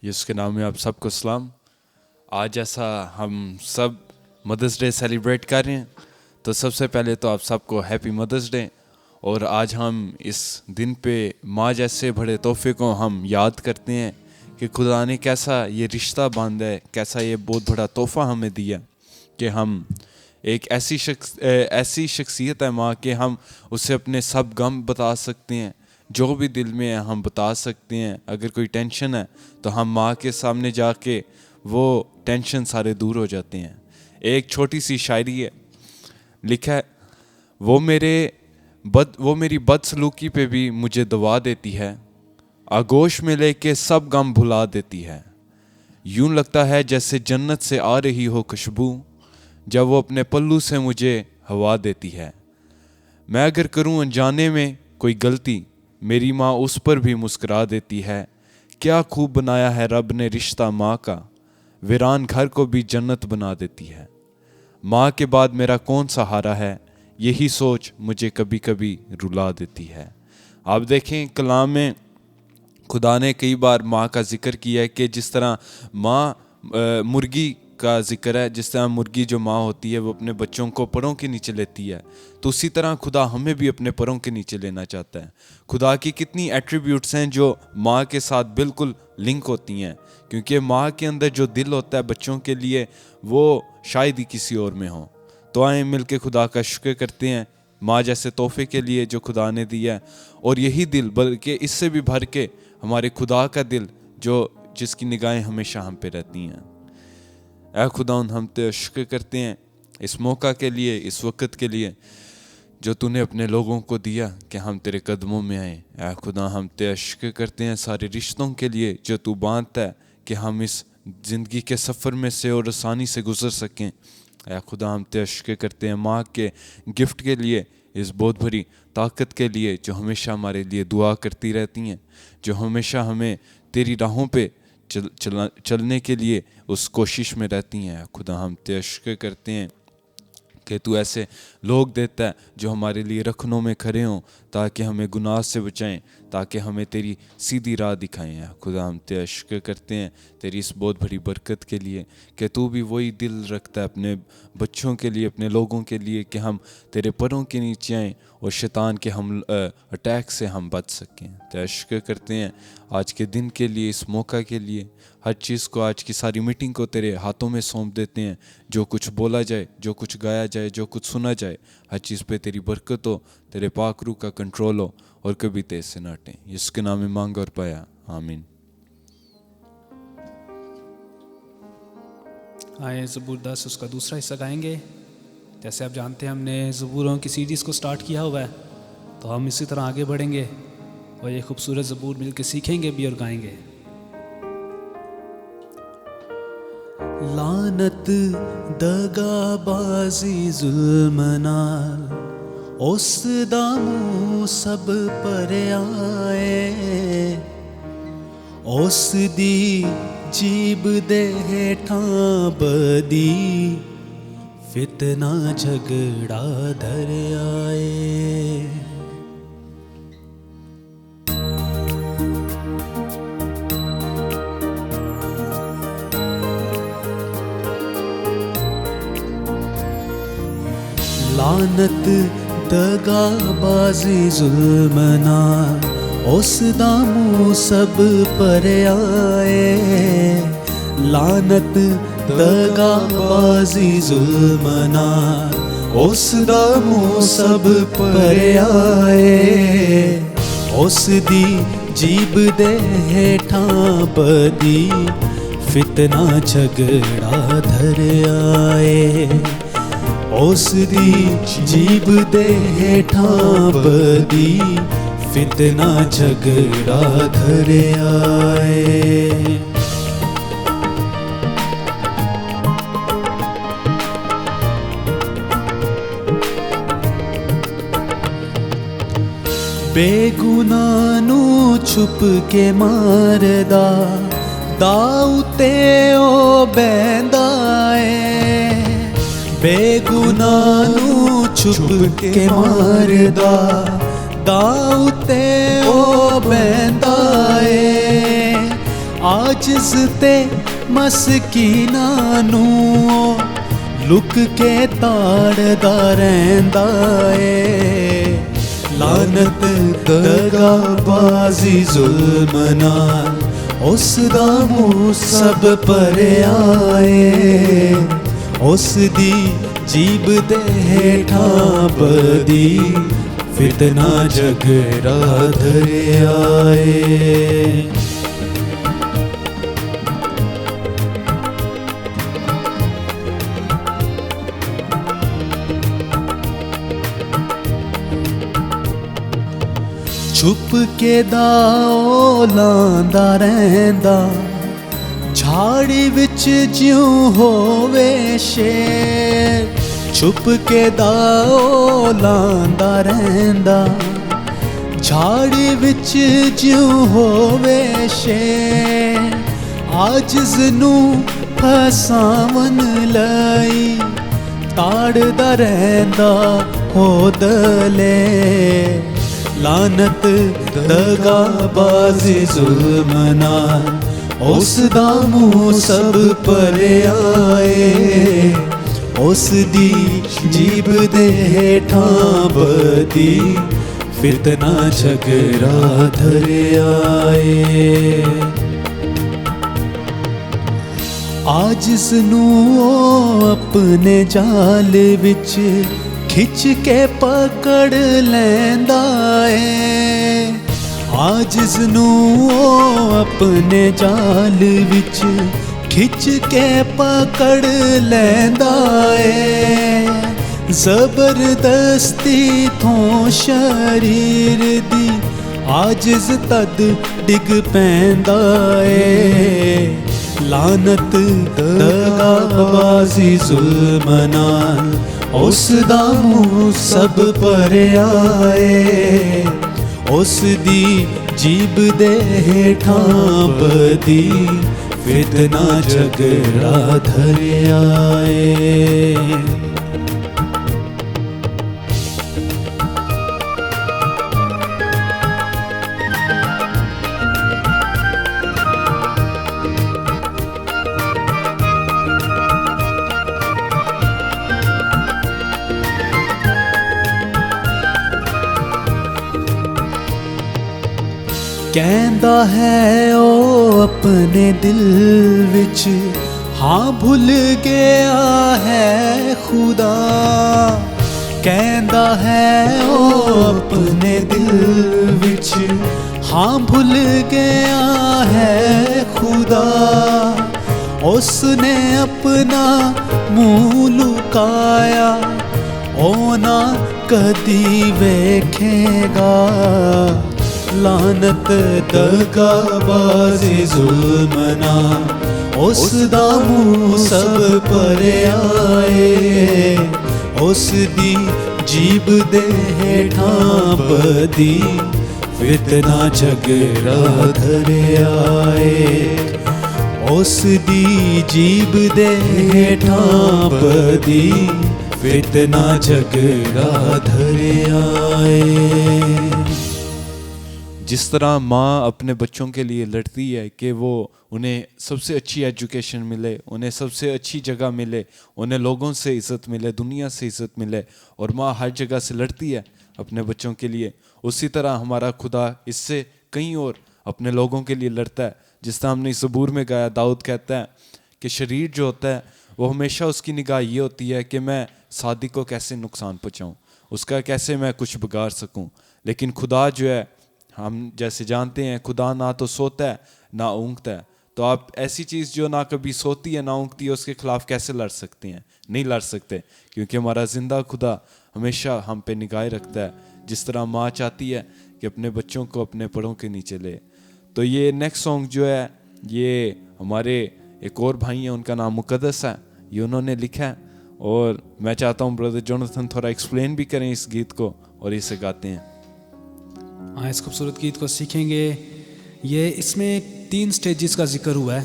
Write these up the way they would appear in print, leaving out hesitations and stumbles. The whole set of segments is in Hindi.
यीशु के नाम में आप सबको सलाम। आज ऐसा हम सब मदर्स डे सेलिब्रेट कर रहे हैं, तो सबसे पहले तो आप सबको हैप्पी मदर्स डे। और आज हम इस दिन पे माँ जैसे बड़े तोहफे को हम याद करते हैं कि खुदा ने कैसा ये रिश्ता बांधा है, कैसा ये बहुत बड़ा तोहफा हमें दिया कि हम एक ऐसी शख्सियत है माँ के हम उससे अपने सब गम बता सकते हैं, जो भी दिल में है हम बता सकते हैं। अगर कोई टेंशन है तो हम माँ के सामने जाके वो टेंशन सारे दूर हो जाते हैं। एक छोटी सी शायरी है, लिखा है, वो मेरी बदसलूकी पे भी मुझे दवा देती है, आगोश में लेके सब गम भुला देती है। यूं लगता है जैसे जन्नत से आ रही हो खुशबू, जब वो अपने पल्लू से मुझे हवा देती है। मैं अगर करूं अनजाने में कोई गलती, मेरी माँ उस पर भी मुस्कुरा देती है। क्या खूब बनाया है रब ने रिश्ता माँ का, वीरान घर को भी जन्नत बना देती है। माँ के बाद मेरा कौन सहारा है, यही सोच मुझे कभी कभी रुला देती है। आप देखें कलाम में खुदा ने कई बार माँ का जिक्र किया है कि जिस तरह माँ मुर्गी का जिक्र है, जिस तरह मुर्गी जो माँ होती है वो अपने बच्चों को परों के नीचे लेती है, तो उसी तरह खुदा हमें भी अपने परों के नीचे लेना चाहता है। खुदा की कितनी एट्रीब्यूट्स हैं जो माँ के साथ बिल्कुल लिंक होती हैं, क्योंकि माँ के अंदर जो दिल होता है बच्चों के लिए वो शायद ही किसी और में हो। तो आए मिल के खुदा का शुक्र करते हैं माँ जैसे तोहफे के लिए जो खुदा ने दिया है। और यही दिल, बल्कि इससे भी भर के हमारे खुदा का दिल जो जिसकी निगाहें हमेशा हम पे रहती हैं। ऐ खुदा हम तेरा शुक्र करते हैं इस मौका के लिए, इस वक्त के लिए जो तूने अपने लोगों को दिया कि हम तेरे कदमों में आए। ऐ खुदा हम तेरा शुक्र करते हैं सारे रिश्तों के लिए जो तू बांधता है कि हम इस ज़िंदगी के सफ़र में से और आसानी से गुजर सकें। ऐ खुदा हम तेरा शुक्र करते हैं माँ के गिफ्ट के लिए, इस बहुत भरी ताकत के लिए जो हमेशा हमारे लिए दुआ करती रहती हैं, जो हमेशा हमें तेरी राहों पे चलने के लिए उस कोशिश में रहती हैं। खुदा हम तेरा शुक्र करते हैं कि तू ऐसे लोग देता है जो हमारे लिए रखनों में खड़े हों, ताकि हमें गुनाह से बचाएं, ताकि हमें तेरी सीधी राह दिखाएं। खुदा हम तेरा शुक्र करते हैं तेरी इस बहुत बड़ी बरकत के लिए कि तू भी वही दिल रखता है अपने बच्चों के लिए, अपने लोगों के लिए, कि हम तेरे परों के नीचे आएँ और शैतान के हम अटैक से हम बच सकें। तेरा शुक्र करते हैं आज के दिन के लिए, इस मौका के लिए। हर चीज़ को, आज की सारी मीटिंग को तेरे हाथों में सौंप देते हैं। जो कुछ बोला जाए, जो कुछ गाया जाए, जो कुछ सुना जाए, हर चीज़ पे तेरी बरकत हो, तेरे पाक रूह का कंट्रोल हो और कभी तेज से ना हटें। इसके नाम में मांग और पाया, आमीन। आए ज़बूर 10 उसका दूसरा हिस्सा गाएंगे। जैसे आप जानते हैं हमने ज़बूरों की सीरीज़ को स्टार्ट किया हुआ है, तो हम इसी तरह आगे बढ़ेंगे और ये खूबसूरत ज़बूर मिल के सीखेंगे भी और गाएंगे। लानत दगाबाजी जुल्म नाल उस दा मूंह सब पर आए, उस दी जीब दे हेठां बदी फितना झगड़ा धर आए। लानत दगाबाजी जुल्म नाल उस दा मूंह सब पर आए, लानत दगाबाजी जुल्म नाल उस दा मूंह सब पर आए, उस दी जीब दे हेठां बदी फितना झगड़ा धर आए, उस दी जीब दे हेठां बदी फितना झगड़ा धर आए। बेगुनाह नू छुप के मारदा, दाऊ ते ओ बैंदा है, बेगुनाह नू छुप के मारदा, दाऊ ते ओ बैंदा है, आजिज़ ते मस्कीनां नूं लुक के ताड़दा रहिंदा ए। लानत दगाबाजी जुल्म नाल उस दा मूंह सब भरिया ए। उस दी जीब दे हेठां बदी फितना झगड़ा धरिया ए। छुप के दाओ लांदा रहिंदा झाड़ी विच ज्यों होवे शेर। छुप के दाओ लांदा रहिंदा झाड़ी विच ज्यों होवे शेर। आजिज़ नूं फसावन लई ताड़दा रहिंदा हो दले। लानत दगाबाजी जुल्म नाल उस दा मूंह सब भरिया ए। उस दी जीब दे हेठां बदी फितना झगड़ा धरिया ए। आजिज़ नूं अपने जाल विच खिच के पकड़ लैंदा ए। आजिज़ नूं अपने जाल विच खिच के पकड़ लैंदा ए। जबरदस्ती थों शरीर दी आजिज़ तद डिग पैंदा ए। लानत दगाबाजी जुल्म नाल उस दा मूंह सब भरिया ए। उस दी जीब दे हेठां बदी फितना झगड़ा धरिया ए। कहंदा है ओ अपने दिल विच हाँ भुल गया है खुदा। कहंदा है ओ अपने दिल विच हाँ भुल गया है खुदा। उसने अपना मुंह लुकाया ओ ना कदी वेखेगा। लानत दगाबाजी जुल्म नाल उस दा मूंह सब भरिया ए। उस दी जीब दे हेठां बदी फितना झगड़ा धरिया ए। उस दी जीब दे हेठां बदी फितना झगड़ा धरिया ए। जिस तरह माँ अपने बच्चों के लिए लड़ती है कि वो उन्हें सबसे अच्छी एजुकेशन मिले, उन्हें सबसे अच्छी जगह मिले, उन्हें लोगों से इज़्ज़त मिले, दुनिया से इज़्ज़त मिले, और माँ हर जगह से लड़ती है अपने बच्चों के लिए, उसी तरह हमारा खुदा इससे कहीं और अपने लोगों के लिए लड़ता है। जिस तरह हमने ज़बूर में गाया, दाऊद कहता है कि शरीर जो होता है वो हमेशा उसकी निगाह ये होती है कि मैं सादिक को कैसे नुकसान पहुँचाऊँ, उसका कैसे मैं कुछ बिगाड़ सकूँ। लेकिन खुदा जो है, हम जैसे जानते हैं, खुदा ना तो सोता है ना ऊँघता है। तो आप ऐसी चीज़ जो ना कभी सोती है ना ऊँघती है उसके खिलाफ कैसे लड़ सकते हैं? नहीं लड़ सकते, क्योंकि हमारा ज़िंदा खुदा हमेशा हम पे निगाह रखता है। जिस तरह माँ चाहती है कि अपने बच्चों को अपने परों के नीचे ले। तो ये नेक्स्ट सॉन्ग जो है ये हमारे एक और भाई हैं, उनका नाम मुकद्दस है, ये उन्होंने लिखा है, और मैं चाहता हूँ ब्रदर जोनाथन थोड़ा एक्सप्लेन भी करें इस गीत को, और इसे गाते हैं। हाँ, इस खूबसूरत गीत को सीखेंगे। ये इसमें 3 स्टेजेस का जिक्र हुआ है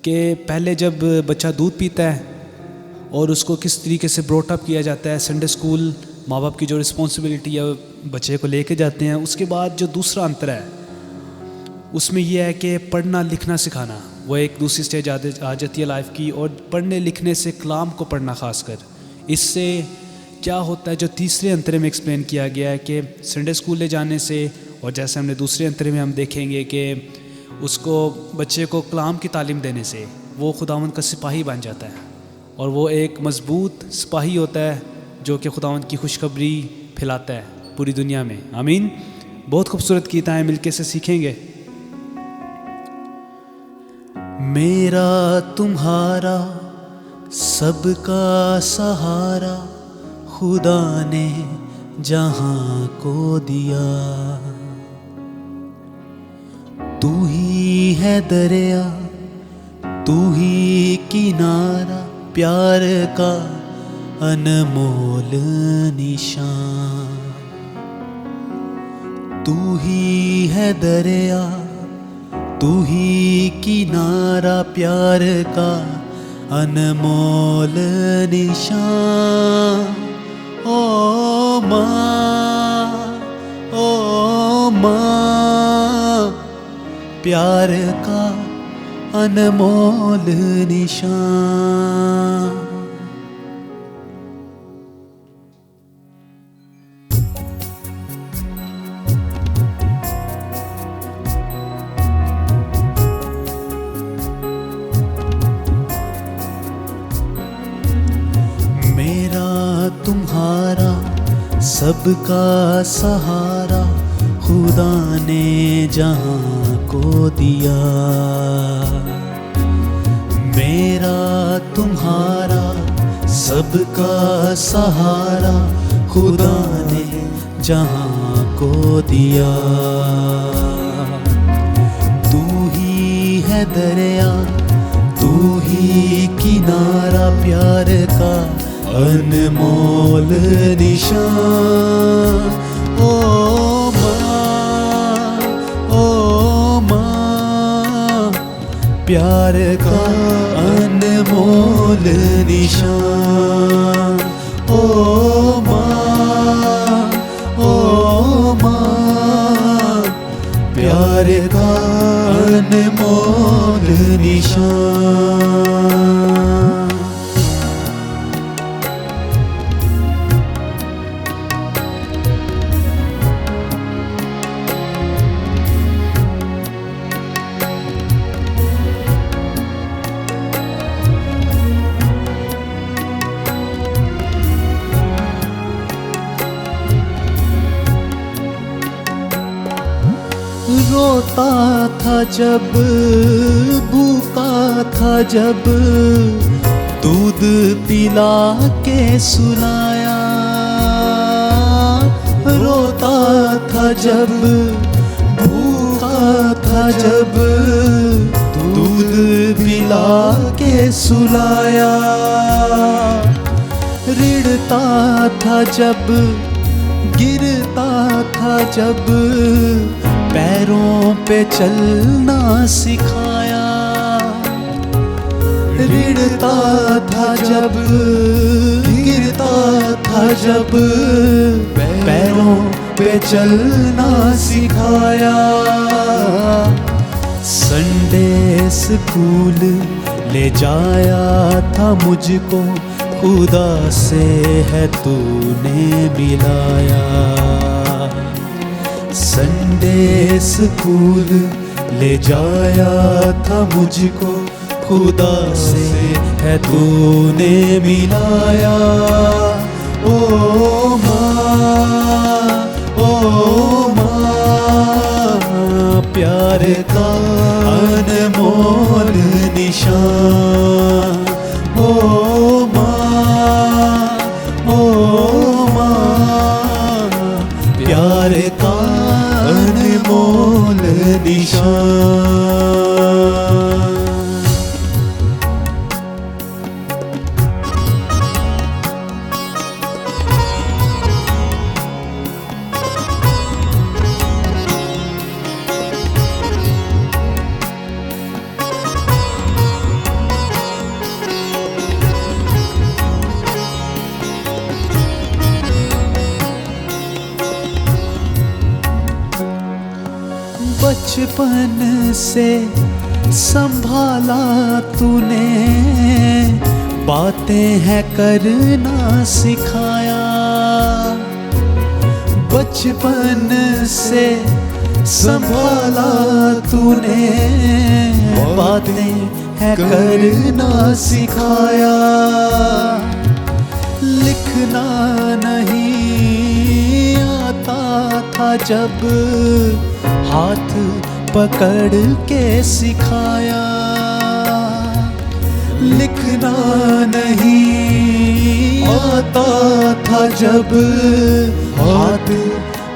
कि पहले जब बच्चा दूध पीता है और उसको किस तरीके से ब्रॉटअप किया जाता है, संडे स्कूल माँ बाप की जो रिस्पॉन्सिबिलिटी है बच्चे को लेके जाते हैं। उसके बाद जो दूसरा अंतर है उसमें यह है कि पढ़ना लिखना सिखाना, वो एक दूसरी स्टेज आ जाती है लाइफ की। और पढ़ने लिखने से कलाम को पढ़ना खासकर, इससे क्या होता है जो तीसरे अंतरे में एक्सप्लेन किया गया है कि संडे स्कूल ले जाने से, और जैसे हमने दूसरे अंतरे में हम देखेंगे कि उसको बच्चे को कलाम की तालीम देने से वो खुदावंद का सिपाही बन जाता है, और वो एक मजबूत सिपाही होता है जो कि खुदावंद की खुशखबरी फैलाता है पूरी दुनिया में। आमीन। बहुत खूबसूरत गीत आए, मिलके से सीखेंगे। मेरा तुम्हारा सबका सहारा खुदा ने जहां को दिया, तू ही है दरिया, तू ही किनारा, प्यार का अनमोल निशान। तू ही है दरिया, तू ही किनारा, प्यार का अनमोल निशान। ओ माँ, प्यार का अनमोल निशान। तुम्हारा सबका सहारा खुदा ने जहां को दिया। मेरा तुम्हारा सबका सहारा खुदा ने जहां को दिया। तू ही है दरिया, तू ही किनारा, प्यार का अनमोल निशान। ओ माँ, प्यार का अनमोल निशान। ओ माँ, प्यार का अनमोल निशान। रोता था जब, भूखा था जब, दूध पिला के सुलाया। रोता था जब, भूखा था जब, दूध पिला के सुलाया। रिड़ता था जब, गिरता था जब, पैरों पे चलना सिखाया। रिड़ता था जब, गिरता था जब, पैरों पे चलना सिखाया। संडे स्कूल ले जाया था मुझको, खुदा से है तूने मिलाया। संडे स्कूल ले जाया था मुझको, खुदा से है तूने मिलाया। ओ माँ, प्यार का अनमोल निशान। ओ माँ, प्यार का अनमोल निशान। बचपन से संभाला तूने, बातें हैं करना सिखाया। बचपन से संभाला तूने, बातें हैं करना सिखाया। लिखना नहीं आता था जब, हाथ पकड़ के सिखाया। लिखना नहीं आता था जब, हाथ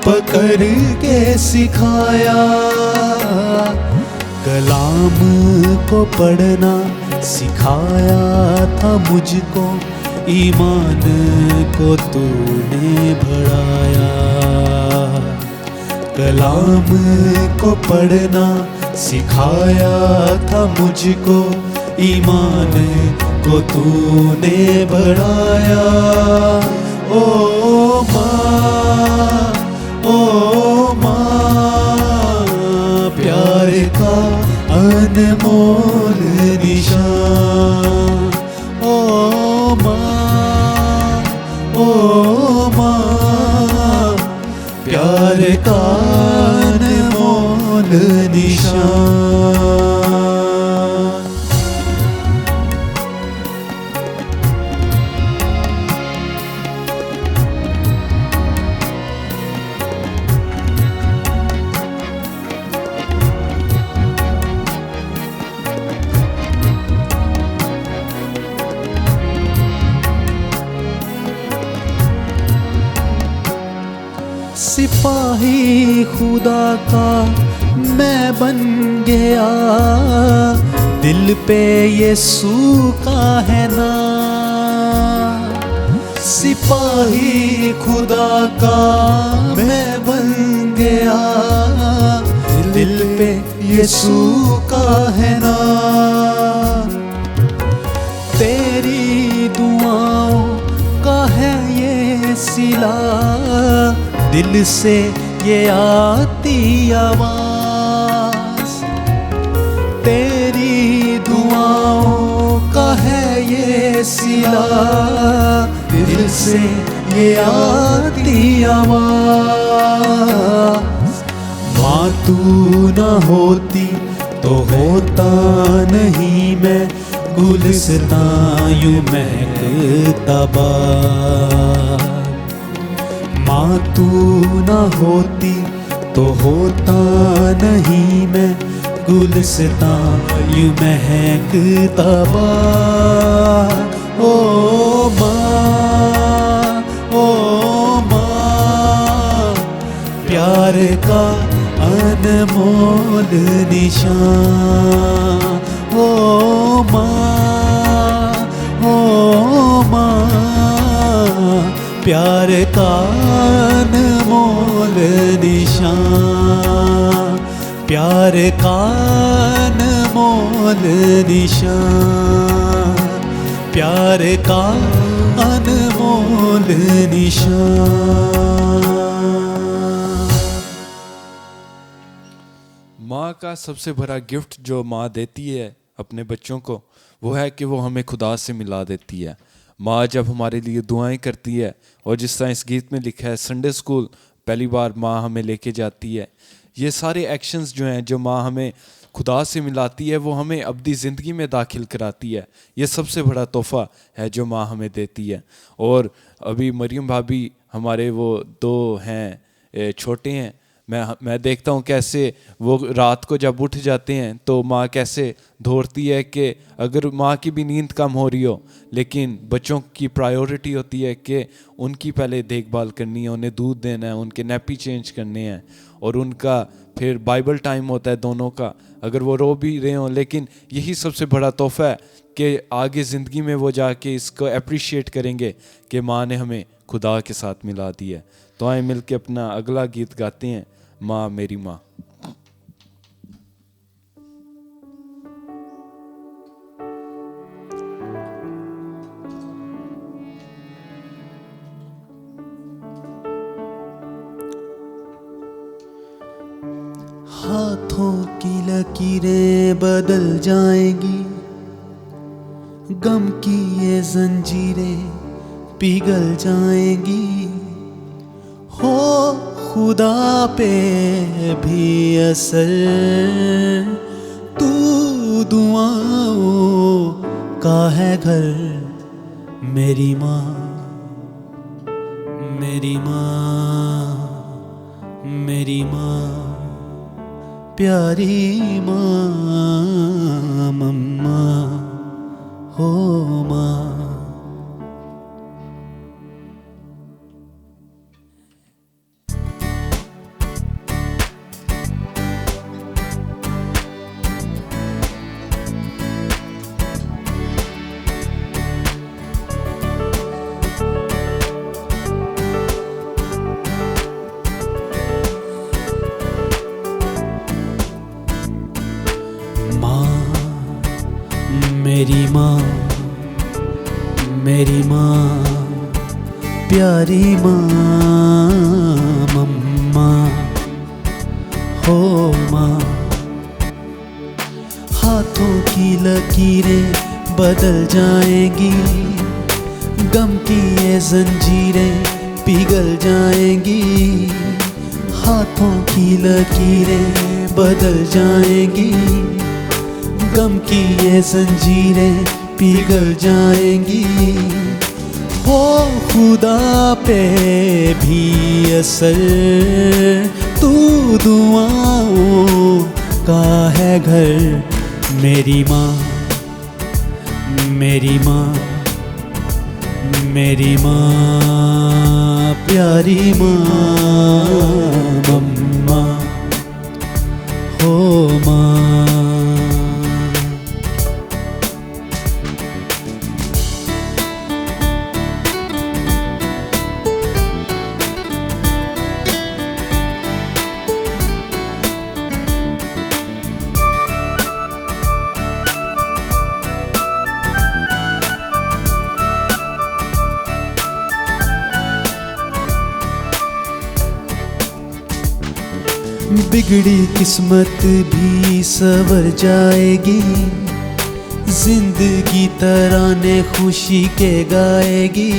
पकड़ के सिखाया। कलाम को पढ़ना सिखाया था मुझको, ईमान को तूने बढ़ाया। कलाम को पढ़ना सिखाया था मुझको, ईमान को तूने बढ़ाया। ओ माँ, ओ माँ, प्यार का अनमोल निशान। ओ माँ, ओ माँ, प्यार का अनमोल निशान। सिपाही खुदा का मैं बन गया, दिल पे यीशु का है नाम। सिपाही खुदा का मैं बन गया, दिल पे यीशु का है नाम। तेरी दुआओं का है ये सिला, दिल से ये आती आवाज। तेरी दुआओं का है ये सिला, दिल से ये आती आवाज। माँ तू न होती तो होता नहीं मैं, गुलिस्तां यूं महकता बार। माँ तू न होती तो होता नहीं मैं, गुलिस्तां यूं महकता बार। ओ माँ, ओ माँ, प्यार का अनमोल निशान। ओ माँ, ओ माँ, प्यार का अनमोल निशान। प्यार का अनमोल निशान। प्यार का अनमोल निशान। माँ का सबसे बड़ा गिफ्ट जो माँ देती है अपने बच्चों को, वो है कि वो हमें खुदा से मिला देती है। माँ जब हमारे लिए दुआएं करती है, और जिस तरह इस गीत में लिखा है, संडे स्कूल पहली बार माँ हमें लेके जाती है। ये सारे एक्शंस जो हैं, जो माँ हमें खुदा से मिलाती है, वो हमें अपनी ज़िंदगी में दाखिल कराती है। ये सबसे बड़ा तोहफ़ा है जो माँ हमें देती है। और अभी मरियम भाभी हमारे वो दो हैं, छोटे हैं। मैं देखता हूँ कैसे वो रात को जब उठ जाते हैं तो माँ कैसे दौड़ती है कि अगर माँ की भी नींद कम हो रही हो, लेकिन बच्चों की प्रायोरिटी होती है कि उनकी पहले देखभाल करनी है, उन्हें दूध देना है, उनके नैपी चेंज करने हैं, और उनका फिर बाइबल टाइम होता है दोनों का, अगर वो रो भी रहे हों। लेकिन यही सबसे बड़ा तोहफ़ा है कि आगे ज़िंदगी में वो जाके इसको अप्रिशिएट करेंगे कि माँ ने हमें खुदा के साथ मिला दिया है। तो आए मिल के अपना अगला गीत गाते हैं, माँ मेरी माँ। हाथों की लकीरें बदल जाएंगी, गम की ये जंजीरें पिघल जाएंगी। हो खुदा पे भी असर, तू दुआओं का है घर। मेरी माँ, मेरी माँ, मेरी माँ, प्यारी माँ, मम्मा हो माँ। मेरी माँ, मेरी माँ, प्यारी माँ, मम्मा हो माँ। हाथों की लकीरें बदल जाएंगी, गम की ये जंजीरें पिघल जाएंगी। हाथों की लकीरें बदल जाएंगी, गम की ये जंजीरें पिघल जाएंगी। हो खुदा पे भी असर, तू दुआओं का है घर। मेरी माँ, मेरी माँ, मेरी माँ, प्यारी माँ, मम्मा हो माँ। बिगड़ी किस्मत भी संवर जाएगी, जिंदगी तराने खुशी के गाएगी।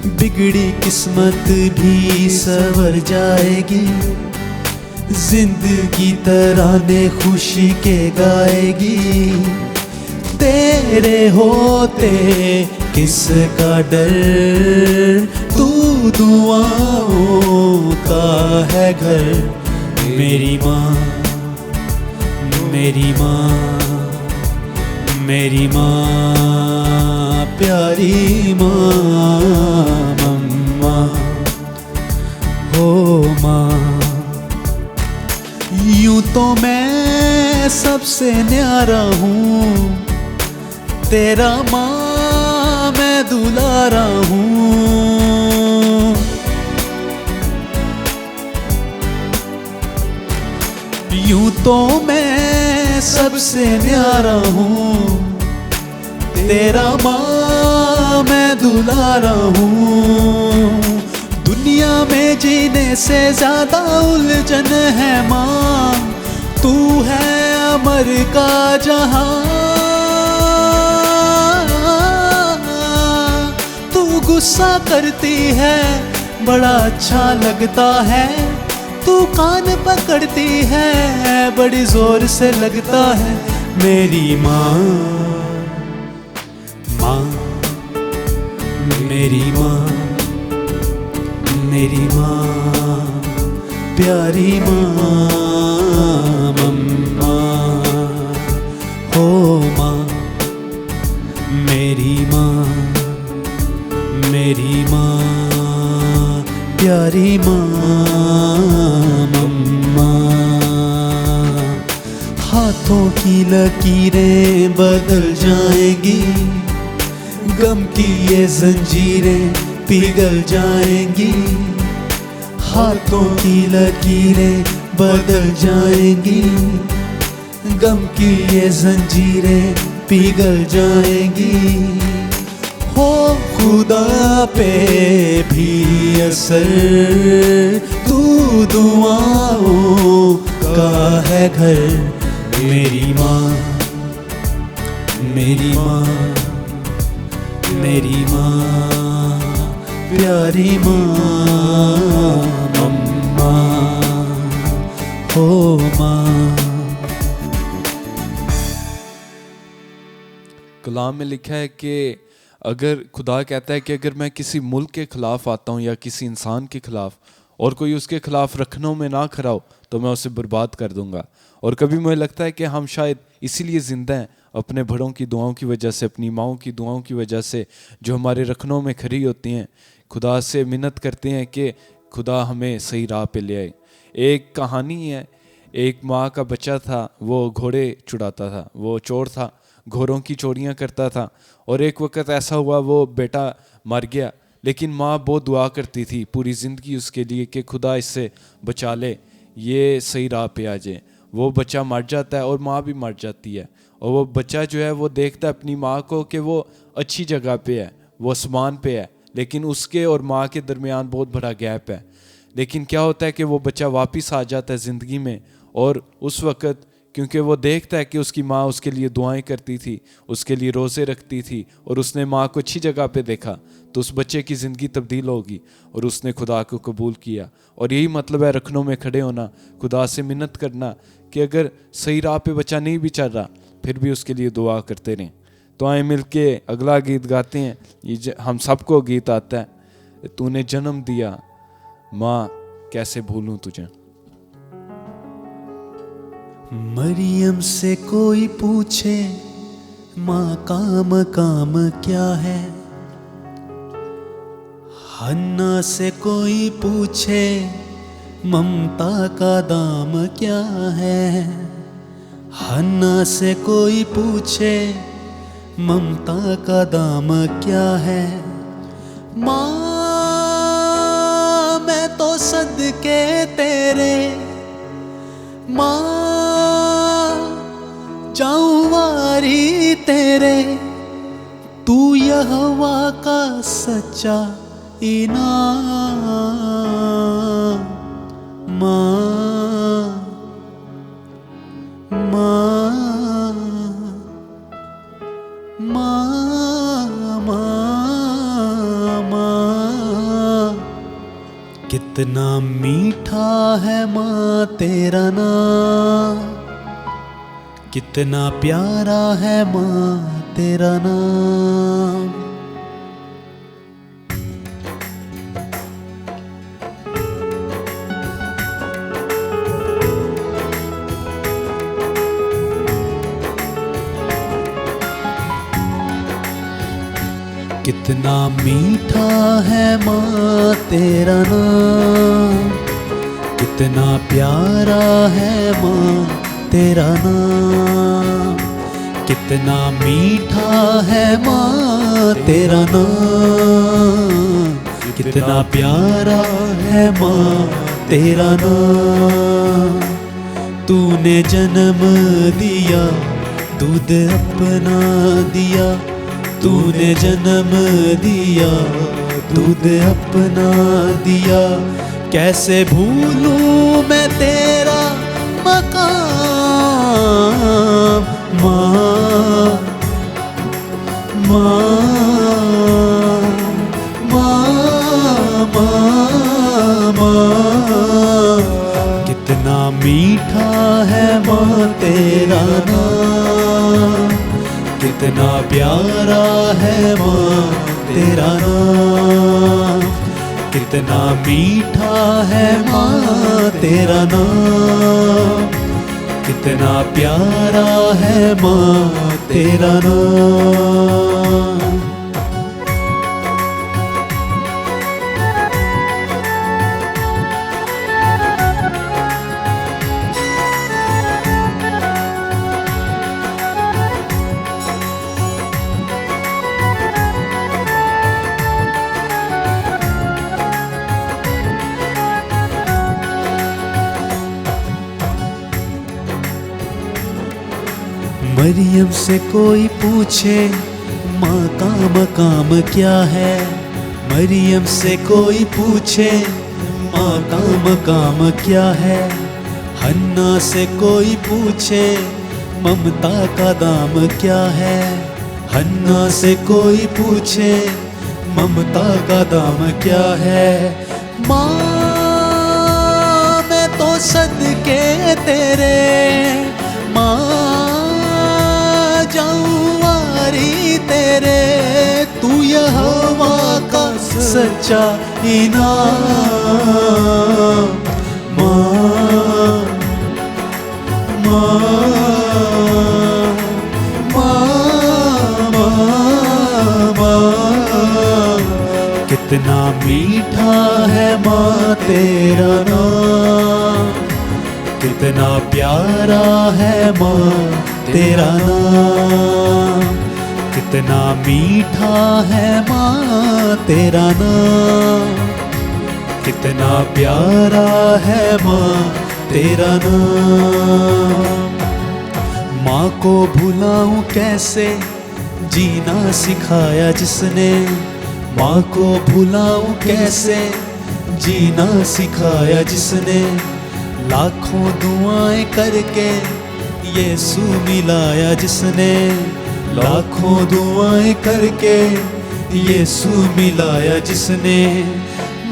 बिगड़ी किस्मत भी संवर जाएगी, जिंदगी तराने खुशी के गाएगी। तेरे होते किसका डर, तू दुआओं का है घर। मेरी माँ, मेरी माँ, मेरी माँ, प्यारी माँ, मम्मा हो माँ। यूं तो मैं सबसे न्यारा हूँ, तेरा माँ मैं दुलारा हूँ। यूं तो मैं सबसे न्यारा हूँ, तेरा माँ मैं दुलारा हूँ। दुनिया में जीने से ज्यादा उलझन है माँ, तू है अमर का जहां। तू गुस्सा करती है बड़ा अच्छा लगता है, तू कान पकड़ती है बड़ी जोर से लगता है। मेरी माँ, माँ, मेरी माँ, मेरी माँ, प्यारी माँ, मम्मा हो माँ। मेरी माँ, मेरी माँ, प्यारी माँ, मम्मा। हाथों की लकीरें बदल जाएंगी, गम की ये जंजीरें पिघल जाएंगी। हाथों की लकीरें बदल जाएंगी, गम की ये जंजीरें पिघल जाएंगी। हो खुदा पे भी असर, तू दुआओं उसका है घर। मेरी माँ, मेरी माँ, मेरी माँ, प्यारी माँ, मम्मा हो माँ। कलाम में लिखा है कि अगर खुदा कहता है कि अगर मैं किसी मुल्क के खिलाफ आता हूँ या किसी इंसान के खिलाफ और कोई उसके खिलाफ रखनों में ना खड़ा हो तो मैं उसे बर्बाद कर दूंगा। और कभी मुझे लगता है कि हम शायद इसीलिए ज़िंदा हैं, अपने बड़ों की दुआओं की वजह से, अपनी माँओं की दुआओं की वजह से, जो हमारे रखनों में खड़ी होती हैं। खुदा से मिन्नत करते हैं कि खुदा हमें सही राह पे ले आए। एक कहानी है, एक माँ का बच्चा था, वो घोड़े चुड़ाता था, वो चोर था, घोड़ों की चोरियाँ करता था। और एक वक्त ऐसा हुआ वो बेटा मर गया, लेकिन माँ बहुत दुआ करती थी पूरी ज़िंदगी उसके लिए कि खुदा इससे बचा ले, ये सही राह पे आ जाए। वो बच्चा मर जाता है और माँ भी मर जाती है। और वो बच्चा जो है वो देखता है अपनी माँ को कि वो अच्छी जगह पे है, वो आसमान पे है, लेकिन उसके और माँ के दरमियान बहुत बड़ा गैप है। लेकिन क्या होता है कि वो बच्चा वापस आ जाता है ज़िंदगी में। और उस वक़्त क्योंकि वो देखता है कि उसकी माँ उसके लिए दुआएं करती थी, उसके लिए रोज़े रखती थी, और उसने माँ को अच्छी जगह पे देखा, तो उस बच्चे की ज़िंदगी तब्दील होगी और उसने खुदा को कबूल किया। और यही मतलब है रखनों में खड़े होना, खुदा से मिन्नत करना कि अगर सही राह पे बच्चा नहीं भी चल रहा फिर भी उसके लिए दुआ करते रहें। तो आए मिल के अगला गीत गाते हैं। ये हम सबको गीत आता है, तूने जन्म दिया माँ कैसे भूलूं तुझे। मरियम से कोई पूछे माँ काम काम क्या है, हन्ना से कोई पूछे ममता का दाम क्या है, हन्ना से कोई पूछे ममता का दाम क्या है। माँ मैं तो सदके तेरे, माँ जाऊं वारी तेरे, तू यहोवा का सच्चा इनाम। माँ, माँ, माँ, माँ, माँ, कितना मीठा है माँ तेरा नाम, कितना प्यारा है माँ तेरा नाम। कितना मीठा है माँ तेरा नाम, कितना प्यारा है माँ तेरा नाम, कितना मीठा है माँ तेरा नाम, कितना प्यारा है माँ तेरा नाम। तूने जन्म दिया, दूध अपना दिया, तूने जन्म दिया, दूध अपना दिया, कैसे भूलूं मैं तेरा मकाम। माँ, माँ, माँ, माँ, माँ, कितना मीठा है माँ तेरा नाम, कितना प्यारा है माँ तेरा नाम, कितना मीठा है माँ तेरा नाम, कितना प्यारा है माँ तेरा नाम। मरियम से कोई पूछे माँ का मकाम क्या है, मरियम से कोई पूछे माँ का मकाम क्या है, हन्ना से कोई पूछे ममता का दाम क्या है, हन्ना से कोई पूछे ममता का दाम क्या है। माँ मैं तो सदके तेरे, माँ जाऊं वारी तेरे, तू यहोवा का सच्चा इनाम। कितना मीठा है माँ तेरा नाम, कितना प्यारा है माँ तेरा नाम, कितना मीठा है माँ तेरा नाम, कितना प्यारा है माँ तेरा नाम। माँ को भुलाऊं कैसे, जीना सिखाया जिसने, माँ को भुलाऊं कैसे, जीना सिखाया जिसने, लाखों दुआएं करके यीशु मिलाया जिसने, लाखों दुआएं करके यीशु मिलाया जिसने।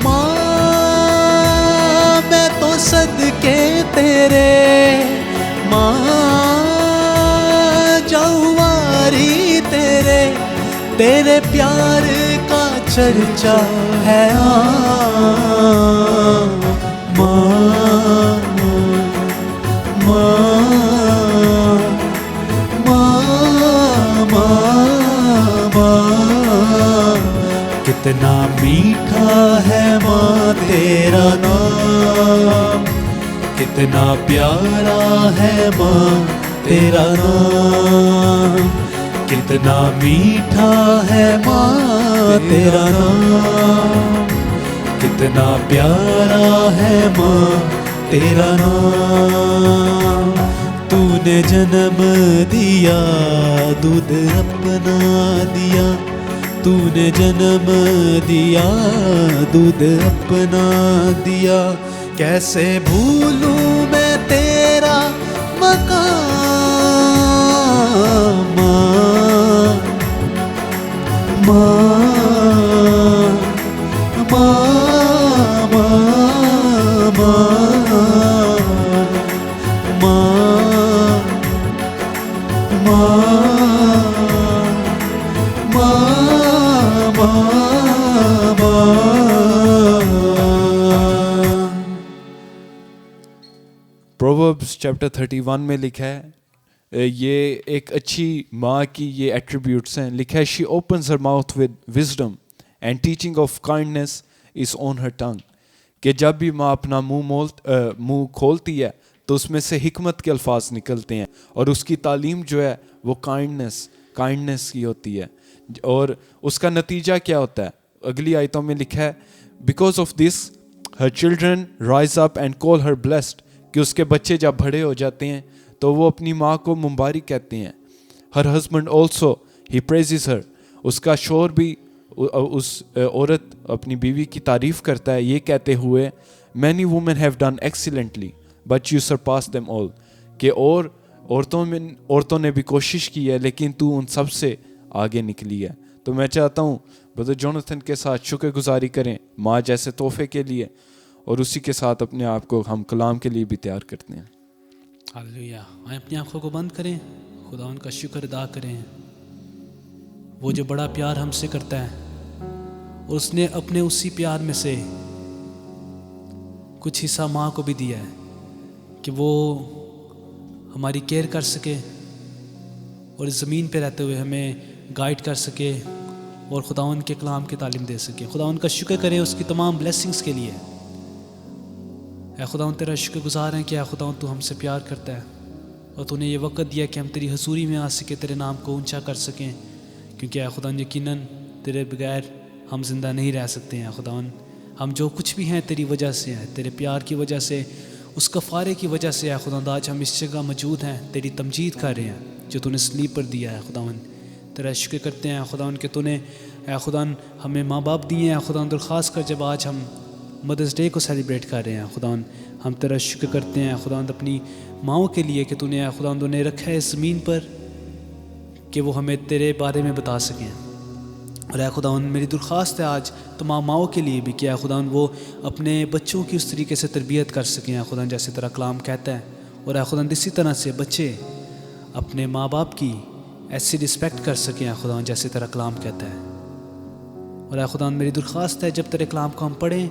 माँ मैं तो सदके तेरे, माँ जाऊं वारी तेरे, तेरे प्यार का चर्चा है माँ। कितना मीठा है माँ तेरा नाम, कितना प्यारा है माँ तेरा नाम, कितना मीठा है माँ तेरा नाम, कितना प्यारा है माँ तेरा नाम। तूने जन्म दिया, दूध अपना दिया, तूने जन्म दिया, दूध अपना दिया, कैसे भूलूं मैं तेरा मकाम। माँ प्रोवर्ब्स चैप्टर 31 में लिखा है, ये एक अच्छी माँ की ये एट्रीब्यूट्स हैं। लिखा है, she opens her mouth with wisdom and teaching of kindness is on her tongue. कि जब भी माँ अपना मुंह खोलती है तो उसमें से हिकमत के अल्फाज निकलते हैं, और उसकी तालीम जो है वो काइंडनेस की होती है। और उसका नतीजा क्या होता है, अगली आयतों में लिखा है, because of this her children rise up and call her blessed, कि उसके बच्चे जब बड़े हो जाते हैं तो वो अपनी माँ को मुबारक कहते हैं। Her husband also he praises her, उसका शोहर भी उस औरत अपनी बीवी की तारीफ़ करता है ये कहते हुए, many women have done excellently but you surpass them all, कि और औरतों ने भी कोशिश की है लेकिन तू उन सब से आगे निकली है। तो मैं चाहता हूँ ब्रदर जोनाथन के साथ शुक्रगुजारी करें माँ जैसे तोहफे के लिए, और उसी के साथ अपने आप को हम कलाम के लिए भी तैयार करते हैं। हालेलुया। आए अपनी आंखों को बंद करें, खुदा उनका शुक्र अदा करें। वो जो बड़ा प्यार हमसे करता है, और उसने अपने उसी प्यार में से कुछ हिस्सा माँ को भी दिया है कि वो हमारी केयर कर सके और इस ज़मीन पे रहते हुए हमें गाइड कर सके और खुदावन के कलाम की तालीम दे सके। खुदावन का शुक्र करें उसकी तमाम ब्लेसिंग्स के लिए। ऐ खुदावन तेरा शुक्रगुजार हैं कि ऐ खुदावन तू हमसे प्यार करता है और तूने ये वक़्त दिया कि हम तेरी हजूरी में आ सके, तेरे नाम को ऊंचा कर सकें, क्योंकि ऐ खुदावन यकीनन तेरे बगैर हम जिंदा नहीं रह सकते हैं। खुदावन हम जो कुछ भी हैं तेरी वजह से हैं, तेरे प्यार की वजह से, उस कफ़ारे की वजह से है खुदावंद आज हम इस जगह मौजूद हैं, तेरी तमजीद कर रहे हैं जो तूने सलीब पर दिया है। खुदावंद तेरा शुक्र करते हैं खुदावंद कि तूने खुदावंद हमें माँ बाप दिए हैं खुदावंद, और ख़ास कर जब आज हम मदर्स डे को सेलिब्रेट कर रहे हैं। खुदावन हम तेरा शुक्र करते हैं खुदावन अपनी माओ के लिए कि तूने खुदावन उन्हें रखा है इस ज़मीन पर कि वो हमें तेरे बारे में बता सकें। और ऐ खुदावन मेरी दरख्वास्त है आज तमाम माओ के लिए भी कि खुदावन वो अपने बच्चों की उस तरीके से तरबियत कर सकें खुदावन जैसे तेरा कलाम कहता है। और ऐ खुदावन इसी तरह से बच्चे अपने माँ बाप की ऐसी रिस्पेक्ट कर सकें खुदावन जैसे तेरा कलाम कहता है। और ऐ खुदावन मेरी दरख्वास्त है जब तेरे कलाम को हम पढ़ें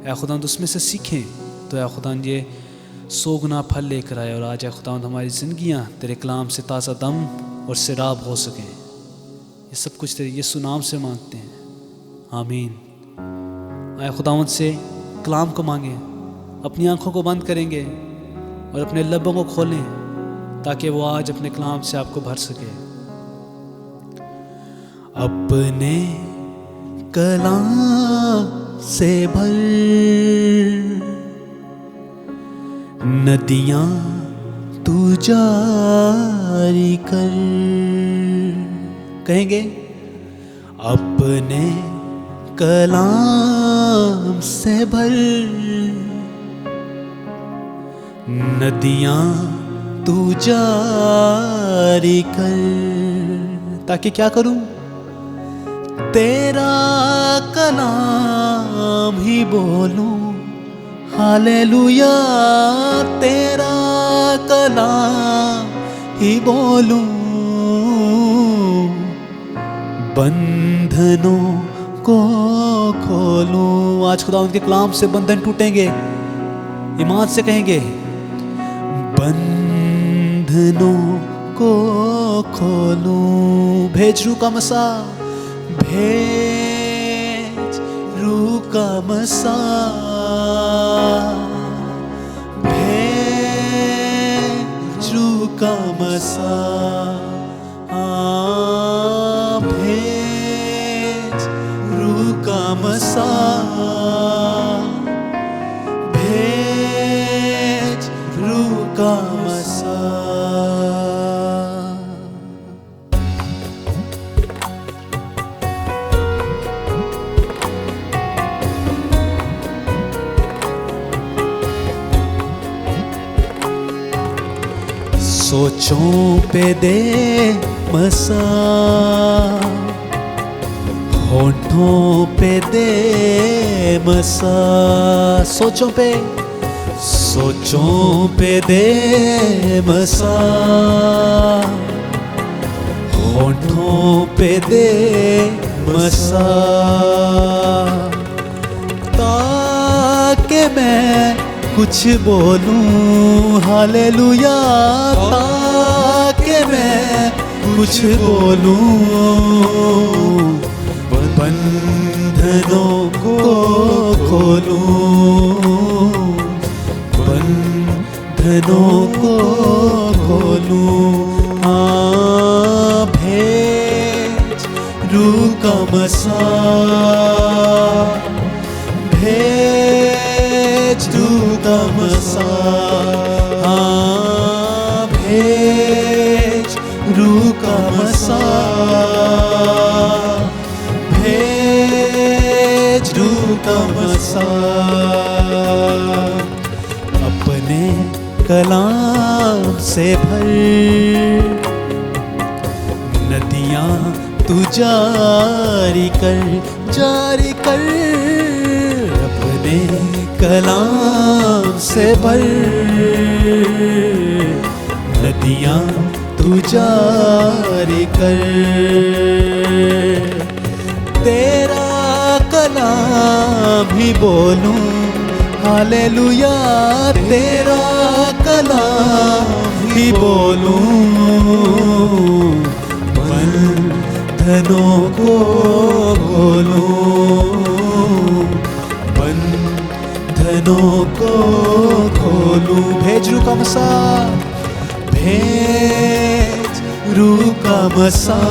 ऐ खुदावन उसमें से सीखें तो ऐ खुदावन ये 100 गुना फल लेकर आए। और आज ऐ खुदावन हमारी ज़िंदगियाँ तेरे कलाम से ताज़ा दम और सिराब हो सकें। ये सब कुछ तेरे यीशु नाम से मांगते हैं, आमीन। आए खुदावन से कलाम को मांगें, अपनी आंखों को बंद करेंगे और अपने लबों को खोलें ताकि वो आज अपने कलाम से आपको भर सके। अपने कलाम से भर नदियाँ तू जारी कर। कहेंगे अपने कलाम से भर नदियाँ तू जारी कर। ताकि क्या करूं? तेरा कलाम ही बोलूं, हालेलुया। तेरा कलाम ही बोलूं, बंधनों को खोलूं। आज खुदा उनके कलाम से बंधन टूटेंगे, ईमान से कहेंगे बंधनों को खोलूं। भेज रूह का मसा, भेज रूह का मसा, भेज रूह का मसा, भेज रूह का मसा, भेज रूह का मसा। सोचों पे दे मसा, होठों पे दे मसा। सोचों पे दे मसा, होठों पे दे मसा। ताकि मैं कुछ बोलूं, हालेलुया। ताकि मैं कुछ बोलूं, बंधनों को खोलूं, बंधनों को खोलूं। भेज रूह का मसा, भेज रूह का मसा, भेज रूह का मसा, भेज रूह का मसा। अपने कलाम से भर नदियाँ तू जारी कर, जारी कर। अपने कलाम से भर नदियाँ तू जारी कर। तेरा कलाम ही बोलूं, हालेलुया। तेरा कलाम ही बोलूं, बंधनों को खोलूं, बंधनों को खोलूं। भेज रूह का मसा, भेज रूह का मसा,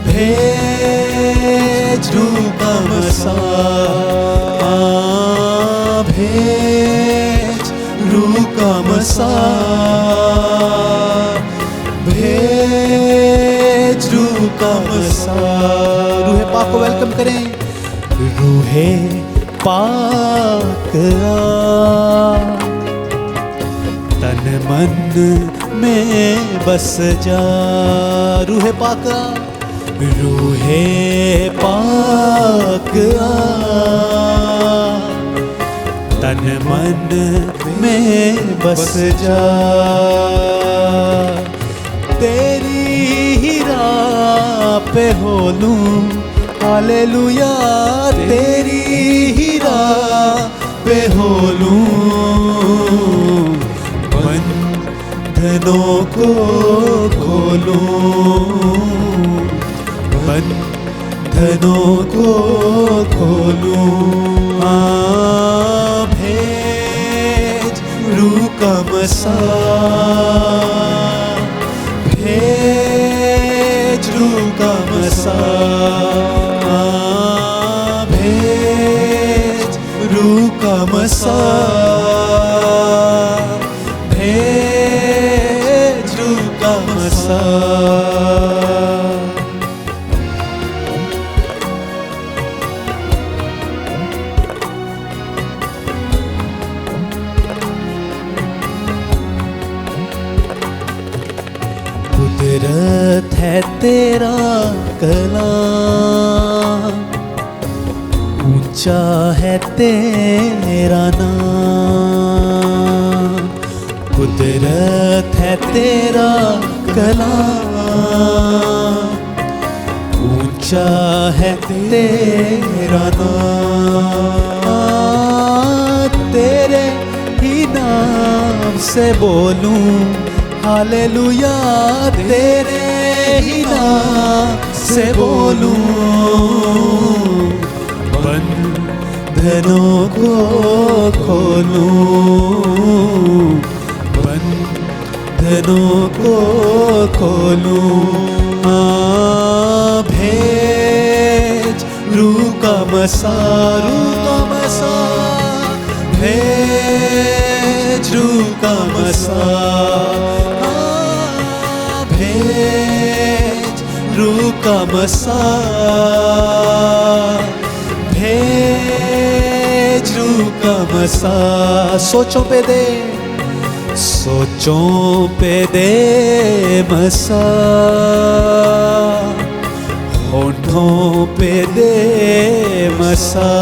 भेज रूह का मसा, भेज रूह का मसा, भेज रूह का मसा। रूह पाक को वेलकम करें, रूह रूहे पाक आ, तन मन में बस जा। रूहे पाक आ, रूहे पाक आ, तन मन में बस जा। तेरी ही राह पे हो लूं हालेलुया, तेरी ही राह पे हो लूं, बंधनों को खोलूं, बंधनों को खोलूं। भेज रूह का मसा, भेज रूह का मसा, भेज रूह का मसा, भेज रूह का मसा। कुदरत है तेरा कलाम, ऊंचा है तेरा नाम। कुदरत है तेरा कलाम, ऊंचा है तेरा नाम। तेरे ही नाम से बोलूं हालेलुया, तेरे ही नाम से बोलूं, बंधनों को खोलूं, बंधनों को खोलूं। भेज रूह का मसा, रूह का मसा, भेज रूह का मसा, भेज रूह का मसा, भेज रूह का मसा। सोचों पे दे, सोचों पे दे मसा, होठों पे दे मसा,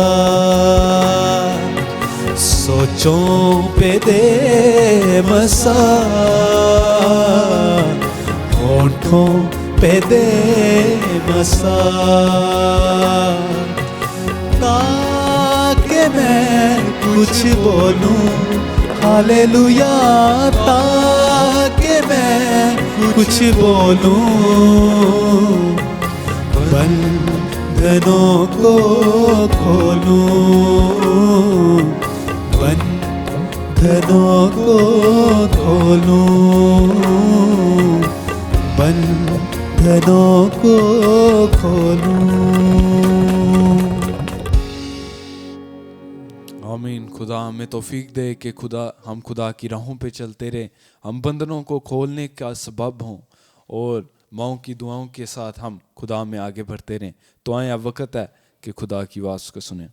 सोचों पे दे मसा, होठों पे दे मसा। ताकि मैं कुछ बोलूं हालेलुया, ताकि मैं कुछ बोलूं, बंधनों को खोलूं, बंधनों को खोलूं, बंधनों को खोलूं। आमीन। खुदा हमें तौफीक दे कि हम खुदा की राहों पे चलते रहे, हम बंधनों को खोलने का सबब हों और माओं की दुआओं के साथ हम खुदा में आगे बढ़ते रहें। तो आए अब वक्त है कि खुदा की आवाज़ को सुने।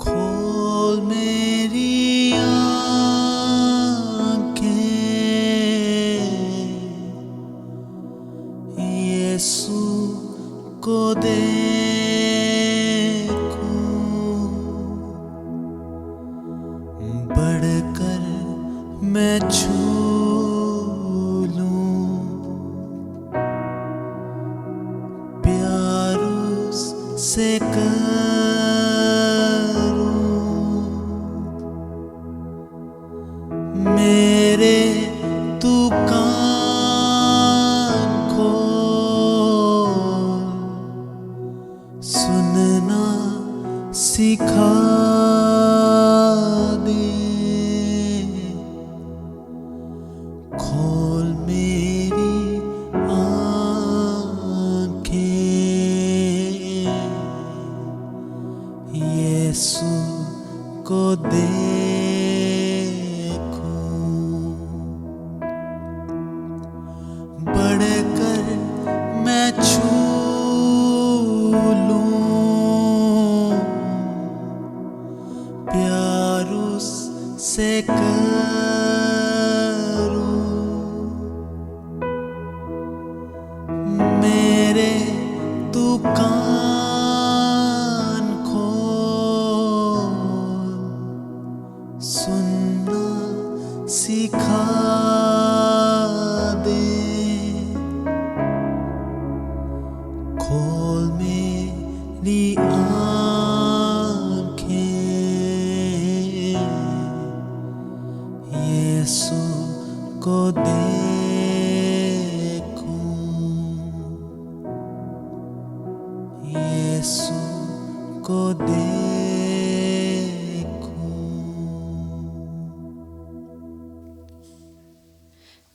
खोल मेरी आँखें, यीशु को देखूं, बढ़कर मैं छू लूं, प्यार उससे मेरे तू कान खोल, सुनना सिखा दे, खोल मेरी आँखें, यीशु को देखूं।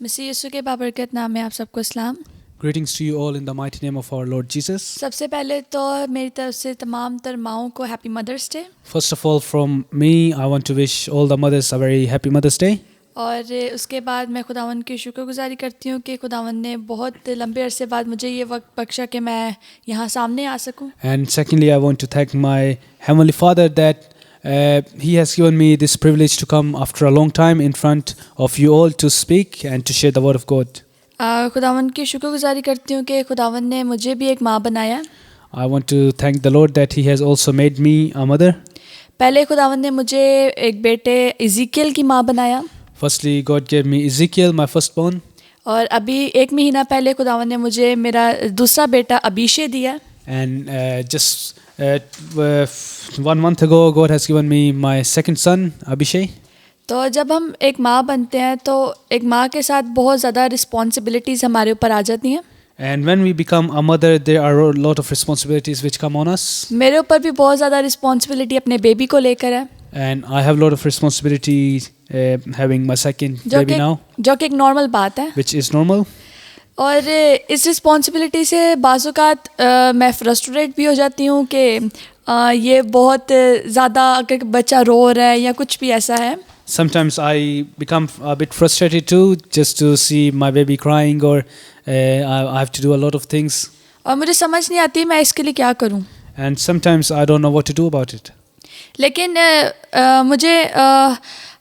मसीह यीशु के बाबरकत नाम में आप सबको सलाम। Greetings to you all in the mighty name of our Lord Jesus. सबसे पहले तो मेरी तरफ से तमाम तर माओं को happy mothers day. First of all, from me, I want to wish all the mothers a very happy Mother's Day. और उसके बाद मैं खुदावंद की शुक्रगुजारी करती हूँ कि खुदावंद ने बहुत लंबे अरसे बाद मुझे ये वक्त बख्शा कि मैं यहाँ सामने आ सकूँ। And secondly, I want to thank my Heavenly Father that He has given me this privilege to come after a long time in front of you all to speak and to share the Word of God. खुदावंद की शुक्रगुजारी करती हूँ कि खुदावंद ने मुझे भी एक माँ बनाया। I want to thank the Lord that He has also made me a mother. पहले खुदावंद ने मुझे एक बेटे इज़ीकियल की माँ बनाया। Firstly, God gave me Ezekiel, my firstborn. और अभी एक महीना पहले खुदावंद ने मुझे मेरा दूसरा बेटा अभिषेक दिया। And just 1 month ago, God has given me my second son, Abhishek. तो जब हम एक माँ बनते हैं तो एक माँ के साथ बहुत ज़्यादा रिस्पॉन्सिबिलिटीज़ हमारे ऊपर आ जाती हैं। And when we become a mother, there are a lot of responsibilities which come on us. मेरे ऊपर भी बहुत ज़्यादा रिस्पॉन्सिबिलिटी अपने बेबी को लेकर है, And I have a lot of responsibility having my second baby now, जो कि एक नॉर्मल बात है। which is normal. और इस रिस्पॉन्सिबिलिटी से बाज़-औक़ात मैं फ्रस्ट्रेट भी हो जाती हूँ कि ये बहुत ज़्यादा अगर बच्चा रो रहा है या कुछ भी ऐसा है। Sometimes I become a bit frustrated too, just to see my baby crying, or I have to do a lot of things. और मुझे समझ नहीं आती मैं इसके लिए क्या करूँ। And sometimes I don't know what to do about it. लेकिन मुझे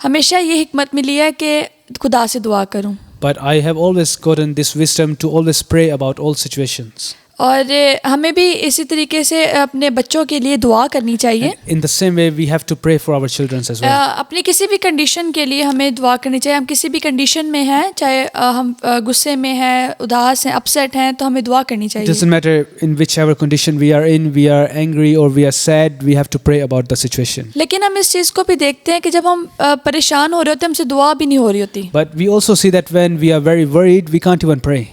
हमेशा ये हिकमत मिली है कि खुदा से दुआ करूँ। But I have always gotten this wisdom to always pray about all situations. और हमें भी इसी तरीके से अपने बच्चों के लिए दुआ करनी चाहिए। In the same way, we have to pray for our children as well. अपनी किसी भी कंडीशन के लिए हमें दुआ करनी चाहिए। हम किसी भी कंडीशन में हैं, चाहे हम गुस्से में हैं, उदास हैं, अपसेट हैं, तो हमें दुआ करनी It चाहिए। doesn't matter in whichever condition we are in, we are angry or we are sad, we have to pray about the situation. लेकिन हम इस चीज़ को भी देखते हैं कि जब हम परेशान हो रहे होते हैं हमसे दुआ भी नहीं हो रही होती। But we also see that when we are very worried, we can't even pray.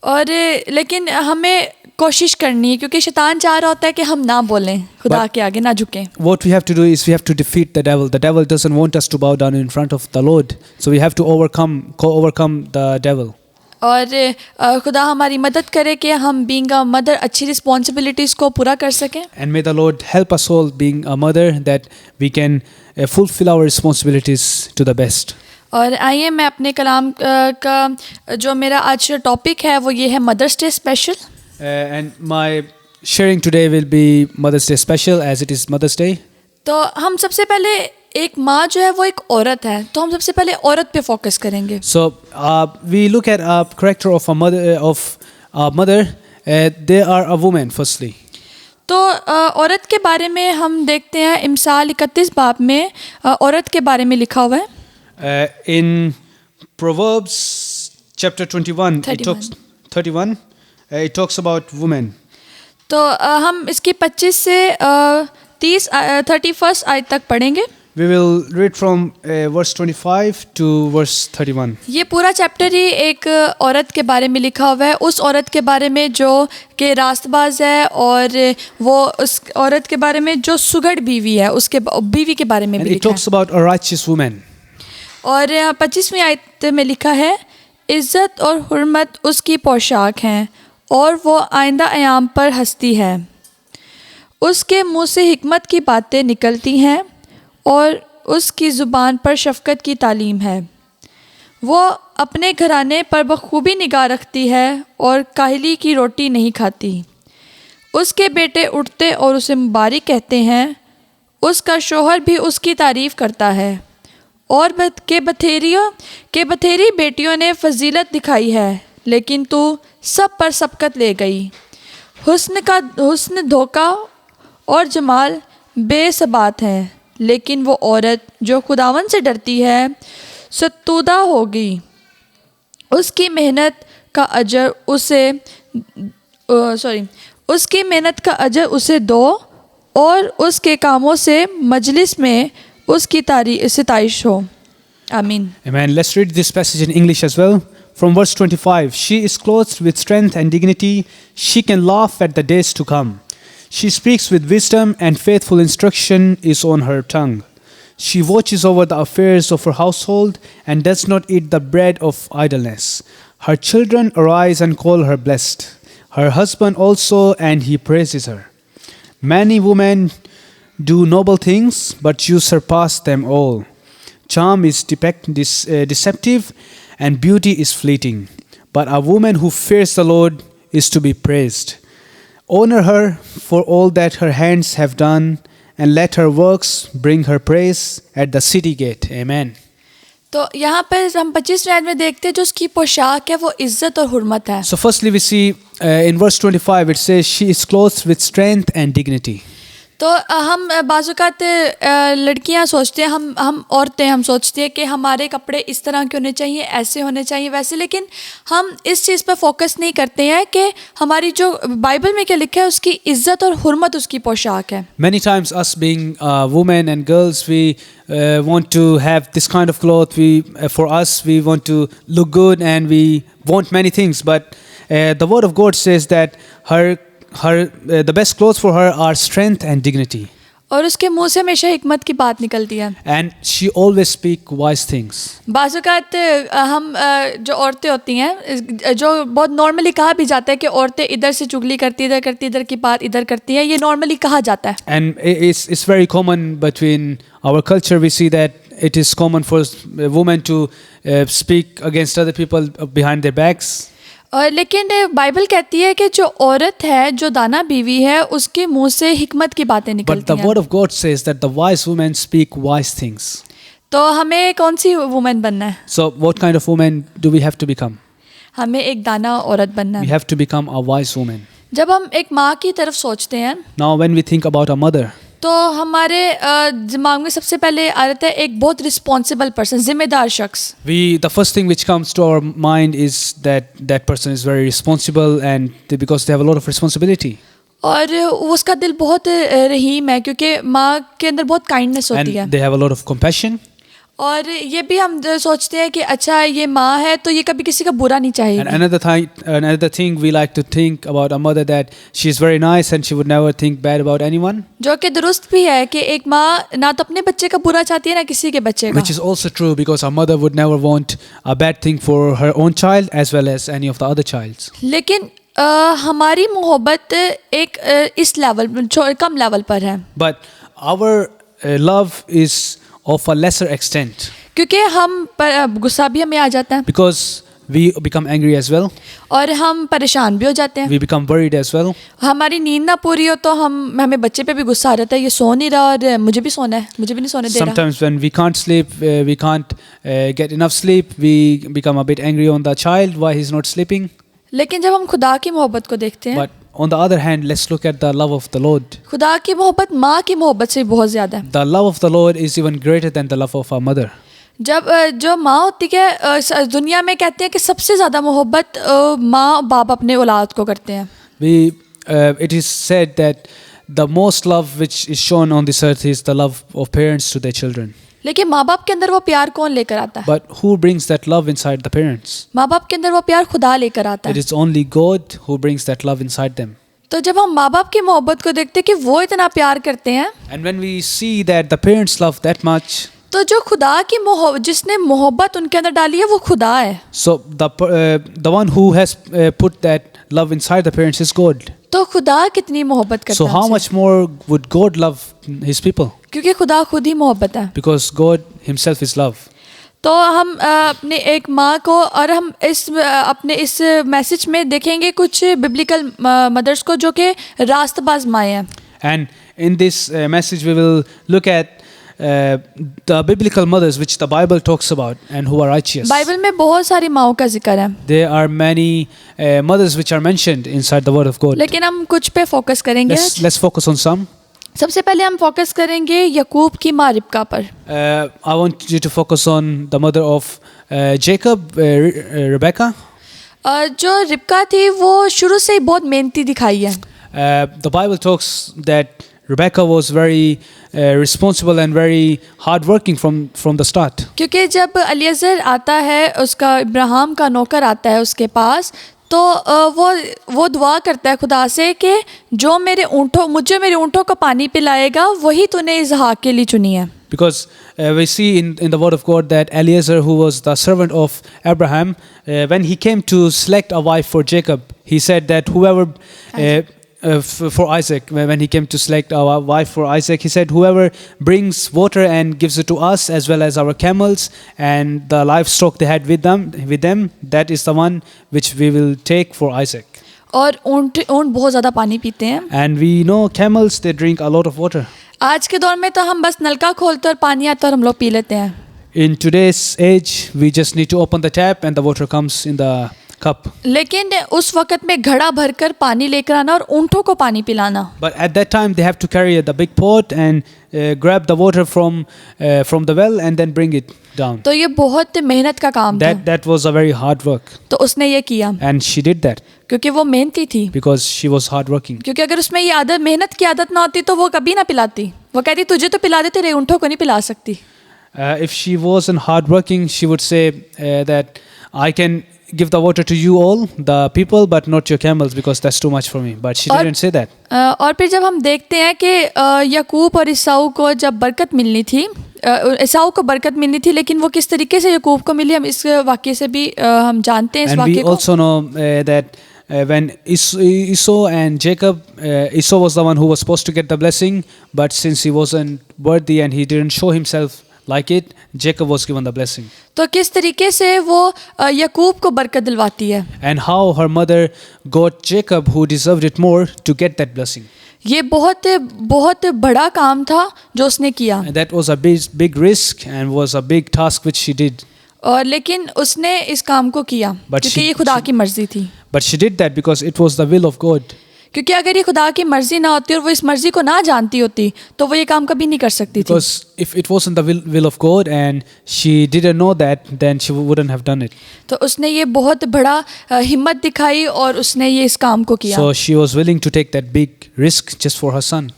और लेकिन हमें कोशिश करनी है क्योंकि शैतान चाह रहा होता है कि हम ना बोलें, खुदा के आगे ना झुकें। What we have to do is we have to defeat the devil. The devil doesn't want us to bow down in front of the Lord. So we have to overcome the devil. और खुदा हमारी मदद करे कि हम बीइंग अ मदर अच्छी रिस्पॉन्सिबिलिटीज़ को पूरा कर सकें। And may the Lord help us all being a mother that we can fulfill our responsibilities to the best. और आइए मैं अपने कलाम का जो मेरा आज टॉपिक है वो ये है mothers day special. And my sharing today will be Mother's Day special as it is Mother's Day. तो हम सबसे पहले एक माँ जो है वो एक औरत है, तो हम सबसे पहले औरत पे फोकस करेंगे। So we look at a character of a mother. They are a woman firstly. तो औरत के बारे में हम देखते हैं इमसाल 31 बाब में औरत के बारे में लिखा हुआ है। In Proverbs chapter 21, 31. It talks about women. तो हम इसकी 25 से 31 आयत तक पढ़ेंगे। We will read from verse 25 to verse 31. ये पूरा चैप्टर ही एक औरत के बारे में लिखा हुआ है, उस औरत के बारे में जो कि रास्तबाज है और वो उस औरत के बारे में जो सुगड़ बीवी है, उसके बीवी के बारे में And भी it लिखा talks है। about a righteous woman. और 25वीं आयत में लिखा है, इज़्ज़त और हुर्मत उसकी पोशाक हैं और वो आइंदा अयाम पर हंसती है। उसके मुँह से हिकमत की बातें निकलती हैं और उसकी ज़ुबान पर शफ़क़त की तालीम है। वो अपने घराने पर बखूबी निगाह रखती है और काहली की रोटी नहीं खाती। उसके बेटे उठते और उसे मुबारक कहते हैं, उसका शौहर भी उसकी तारीफ़ करता है और बथेरी बेटियों ने फजीलत दिखाई है, लेकिन तू सब पर सबकत ले गई। हुस्न धोखा और जमाल बेसबात है, लेकिन वो औरत जो खुदावन से डरती है सत्तूदा होगी। उसकी मेहनत का अजर उसे दो और उसके कामों से मजलिस में उसकी सिताइश हो। आमीन। Amen. Let's read this passage in English as well. From verse 25, she is clothed with strength and dignity. She can laugh at the days to come. She speaks with wisdom, and faithful instruction is on her tongue. She watches over the affairs of her household and does not eat the bread of idleness. Her children arise and call her blessed. Her husband also, and he praises her. Many women do noble things, but you surpass them all. Charm is deceptive, and beauty is fleeting. But a woman who fears the Lord is to be praised. Honor her for all that her hands have done, and let her works bring her praise at the city gate. Amen. तो यहाँ पर हम 25वें आयत में देखते हैं जो उसकी पोशाक है वो इज्जत और हुर्मत है. So firstly we see in verse 25 it says she is clothed with strength and dignity. तो हम बाज़-औक़ात लड़कियां सोचते हैं, हम औरतें हम सोचते हैं कि हमारे कपड़े इस तरह के होने चाहिए, ऐसे होने चाहिए, वैसे, लेकिन हम इस चीज़ पर फोकस नहीं करते हैं कि हमारी जो बाइबल में क्या लिखा है उसकी इज्जत और हुर्मत उसकी पोशाक है. Many times us being women and girls we want to have this kind of cloth. For us we want to look good and we want many things, but the word of God says that the best clothes for her are strength and dignity. और उसके मुंह से हमेशा हिकमत की बात निकलती है. And she always speak wise things. बाज़-औक़ात हम जो औरतें होती हैं, जो बहुत नॉर्मली कहा भी जाता है कि औरतें इधर से चुगली करती, इधर की बात इधर करती हैं, ये नॉर्मली कहा जाता है. And it's very common between our culture. We see that it is common for women to speak against other people behind their backs. और लेकिन बाइबल कहती है कि जो औरत है, जो दाना बीवी है, उसके मुंह से हिकमत की बातें But निकलती the हैं. word of God says that the wise women speak wise things. तो हमें कौन सी वुमेन बनना है? So what kind of woman do we have to become? हमें एक दाना औरत बनना We है. have to become a wise woman. जब हम एक माँ की तरफ सोचते हैं Now when we think about a mother, तो हमारे दिमाग में सबसे पहले आ जाता है एक बहुत रिस्पॉन्सिबल पर्सन, जिम्मेदार शख्स. the first thing which comes to our mind is that person is very responsible because they have a lot of responsibility. और उसका दिल बहुत रहीम है क्योंकि माँ के अंदर बहुत काइंडनेस होती है. And they have a lot of compassion. और ये भी हम सोचते हैं कि अच्छा ये माँ है तो ये कभी किसी का बुरा नहीं And चाहेगी. another thing we like to think about a mother, that she is very nice and she would never think bad about anyone. जो कि दुरुस्त भी है कि एक माँ ना तो अपने बच्चे का बुरा चाहती है ना किसी के बच्चे का. Which is also true because a mother would never want a bad thing for her own child as well as any of the other childs. लेकिन हमारी मोहब्बत एक इस लेवल कम लेवल पर है. But our love is of a lesser extent क्योंकि हम गुस्सा भी हमें आ जाता है because we become angry as well. और हम परेशान भी हो जाते हैं. We become worried as well. हमारी नींद ना पूरी हो तो हमें बच्चे पे भी गुस्सा आ जाता है, ये सो नहीं रहा और मुझे भी सोना है, मुझे भी नहीं सोने दे रहा. Sometimes when we can't sleep, we can't get enough sleep, we become a bit angry on the child why he's not sleeping. लेकिन जब हम खुदा की मोहब्बत को देखते हैं, But on the other hand, let's look at the love of the Lord. खुदा की मोहब्बत माँ की मोहब्बत से बहुत ज़्यादा है. The love of the Lord is even greater than the love of a mother. जब जो माँ होती है, दुनिया में कहते हैं कि सबसे ज़्यादा मोहब्बत माँ बाप अपने औलाद को करते हैं. It is said that the most love which is shown on this earth is the love of parents to their children. लेकिन माँ बाप के अंदर वो प्यार कौन लेकर आता है? But who brings that love inside the parents? माँ बाप के अंदर वो प्यार खुदा लेकर आता It है. is only God who brings that love inside them. तो जब हम माँ बाप की मोहब्बत को देखते हैं कि वो इतना प्यार करते हैं, And when we see that the parents love that much, तो जो खुदा की जिसने मोहब्बत उनके अंदर डाली है वो खुदा है. so the one who has put that love inside the parents is God. तो खुदा कितनी मोहब्बत करता So है how हमसे? much more would God love his people? क्योंकि खुदा खुद ही मोहब्बत है. Because God himself is love. तो हम अपने एक माँ को और हम अपने इस मैसेज में देखेंगे कुछ बिब्लिकल मदर्स को जो कि रास्तबाज माएँ हैं. And in this message we will look at the biblical mothers which the Bible talks about and who are righteous. Bible में बहुत सारी माँओं का जिक्र है, There are many mothers which are mentioned inside the word of God. लेकिन हम कुछ पे फोकस करेंगे. Let's focus on some. सबसे पहले हम फोकस करेंगे यकूब की माँ रिबका पर. I want you to focus on the mother of Jacob, Rebecca. जो रिबका थी वो शुरू से ही बहुत मेहनती दिखाई है. The Bible talks that Rebecca was very responsible and very hardworking from the start. क्योंकि जब अलीअज़र आता है, उसका इब्राहिम का नौकर आता है उसके पास, तो वो दुआ करता है खुदा से कि जो मेरे ऊँटों को पानी पिलाएगा वही तूने इसहाक के लिए चुनी है. Because we see in the word of God that Eliezer, who was the servant of Abraham, when he came to select a wife for Jacob, he said that whoever for Isaac, when he came to select a wife for Isaac, he said whoever brings water and gives it to us as well as our camels and the livestock they had with them, that is the one which we will take for Isaac. और ऊँट बहुत ज़्यादा पानी पीते हैं. And we know camels, they drink a lot of water. आज के दौर में तो हम बस नलका खोलते और पानी आता और हम लोग पी लेते हैं. In today's age, we just need to open the tap and the water comes in the cup. लेकिन उस वक़्त में घड़ा भरकर पानी लेकर आना और ऊँटों को पानी पिलाना. But at that time, they have to carry the big pot and grab the water from the well and then bring it down. तो ये बहुत मेहनत का काम था. That was a very hard work. तो उसने ये किया. And she did that. क्योंकि वो मेहनती थी. Because she was hard working. क्योंकि अगर उसमें ये आदत मेहनत की आदत ना होती तो वो कभी ना पिलाती. वो कहती तुझे तो पिला दे, तेरे ऊँटों को नहीं पिला सकती. If she wasn't hard working, she would say that I can give the water to you all, the people, but not your camels because that's too much for me. But she didn't say that. और फिर जब हम देखते हैं कि याकूब और ईसाऊ को जब बरकत मिलनी थी, ईसाऊ को बरकत मिलनी थी, लेकिन वो किस तरीके से याकूब को मिली, हम इस वाक्य से भी हम जानते हैं इस वाक्य को. And we also know that when Esau and Jacob, Esau was the one who was supposed to get the blessing, but since he wasn't worthy and he didn't show himself like it, Jacob was given the blessing. तो किस तरीके से वो याकूब को बरकत दिलवाती है. And how her mother got Jacob, who deserved it more, to get that blessing. ये बहुत बड़ा काम था जो उसने किया. And that was a big risk and was a big task which she did. और लेकिन उसने इस काम को किया क्योंकि ये खुदा की मर्जी थी. But she did that because it was the will of God. क्योंकि अगर ये खुदा की मर्जी ना होती और वो इस मर्जी को ना जानती होती तो वो ये काम कभी नहीं कर सकती थी. Because if it wasn't the will of God and she didn't know that, then she wouldn't have done it. तो उसने ये बहुत बड़ा हिम्मत दिखाई और उसने ये इस काम को किया. So she was willing to take that big risk just for her son.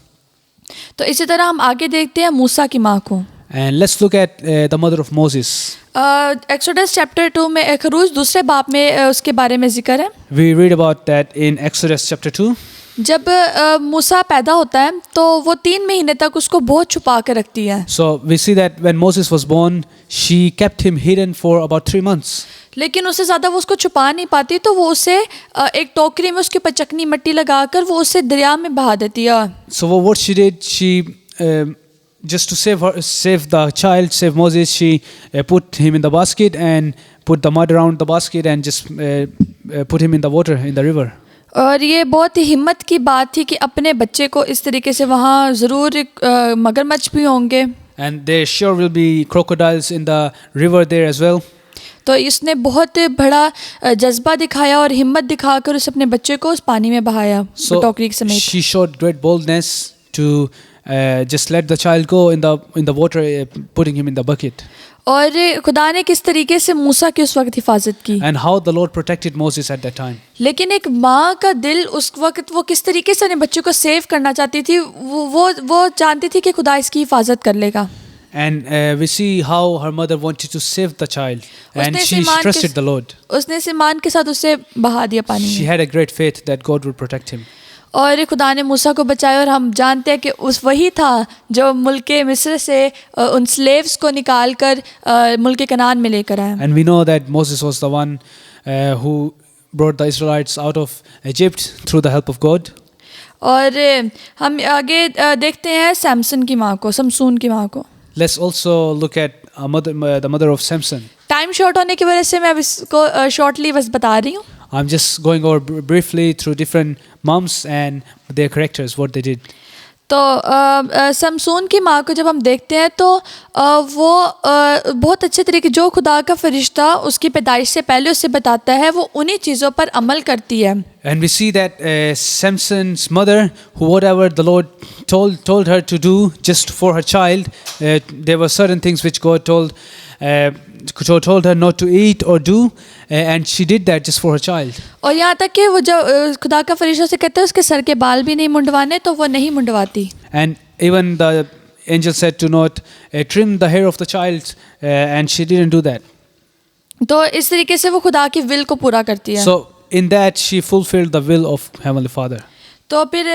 तो इसी तरह हम आगे देखते हैं मूसा की माँ को. And let's look at the mother of Moses. Exodus chapter 2 में खरूज दूसरे बाब में उसके बारे में जिक्र है. We read about that in Exodus chapter 2. जब मूसा पैदा होता है तो वो 3 महीने तक उसको बहुत छुपा कर रखती है. So we see that when Moses was born, she kept him hidden for about 3 months. लेकिन उससे ज़्यादा वो उसको छुपा नहीं पाती तो वो उसे एक टोकरी में उसके ऊपर चकनी मिट्टी लगाकर वो उसे दरिया में बहा देती है. So what she did, she just to save the child, save Moses, she put him in the basket and put the mud around the basket and just put him in the water in the river. और ये बहुत ही हिम्मत की बात थी कि अपने बच्चे को इस तरीके से वहाँ ज़रूर मगरमच्छ भी होंगे. And there sure will be crocodiles in the river there as well. तो इसने बहुत बड़ा जज्बा दिखाया और हिम्मत दिखाकर उस अपने बच्चे को उस पानी में बहाया टोकरी के समेत. She showed great boldness to just let the child go in the water, putting him in the bucket. और खुदा ने किस तरीके से मूसा की उस वक्त हिफाजत की. And how the Lord protected Moses at that time. लेकिन एक माँ का दिल उस वक्त वो किस तरीके से अपने बच्चे को सेव करना चाहती थी, वो जानती थी कि खुदा इसकी हिफाजत कर लेगा. And we see how her mother wanted to save the child, and she trusted the Lord. उसने ईमान के साथ उसे बहा दिया पानी में. She had a great faith that God would protect him. और खुदा ने मूसा को बचाया और हम जानते हैं कि उस वही था जो मुल्क मिस्र से उन स्लेव्स को निकाल कर मुल्क कनान में लेकर आया. And we know that Moses was the one who brought the Israelites out of Egypt through the help of God. और हम आगे देखते हैं सैमसन की माँ को, समसून की माँ को. Let's also look at the mother of Samson. Time short होने की वजह से मैं इसको शॉर्टली बस बता रही हूँ. I'm just going over briefly through different moms and their characters, what they did. तो समसून की माँ को जब हम देखते हैं तो वो बहुत अच्छे तरीके जो खुदा का फरिश्ता उसकी पैदाइश से पहले उससे बताता है वो उन्हीं चीज़ों पर अमल करती है. And we see that Samson's mother, who whatever the Lord told her to do just for her child, there were certain things which God told her not to eat or do, and she did that just for her child. और यहाँ तक कि वो जब खुदा का फरिश्ता से कहता है उसके सर के बाल भी नहीं मुंडवाने तो वो नहीं मुंडवाती. And even the angel said to not trim the hair of the child, and she didn't do that. तो इस तरीके से वो खुदा की विल को पूरा करती है. So in that she fulfilled the will of Heavenly Father. तो फिर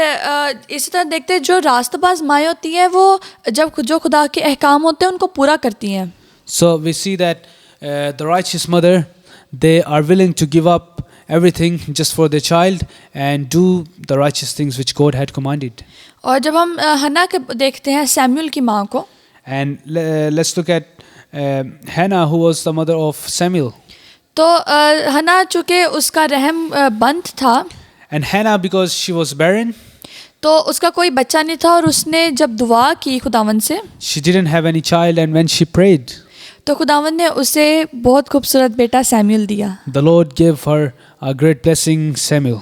इसी तरह देखते हैं जो रास्तबाज माएँ होती हैं वो जब जो खुदा के अहकाम होते हैं उनको पूरा करती हैं. So we see that the righteous mother, they are willing to give up everything just for their child and do the righteous things which God had commanded. और जब हम हन्ना के देखते हैं सैमुअल की माँ को, And let's look at Hannah, who was the mother of Samuel. तो हन्ना चूँकि उसका रहम बंद था, And Hannah, because she was barren, तो उसका कोई बच्चा नहीं था और उसने जब दुआ की खुदावन से, she didn't have any child, and when she prayed, तो खुदावन ने उसे बहुत खूबसूरत बेटा सैमुअल दिया. the Lord gave her a great blessing, Samuel.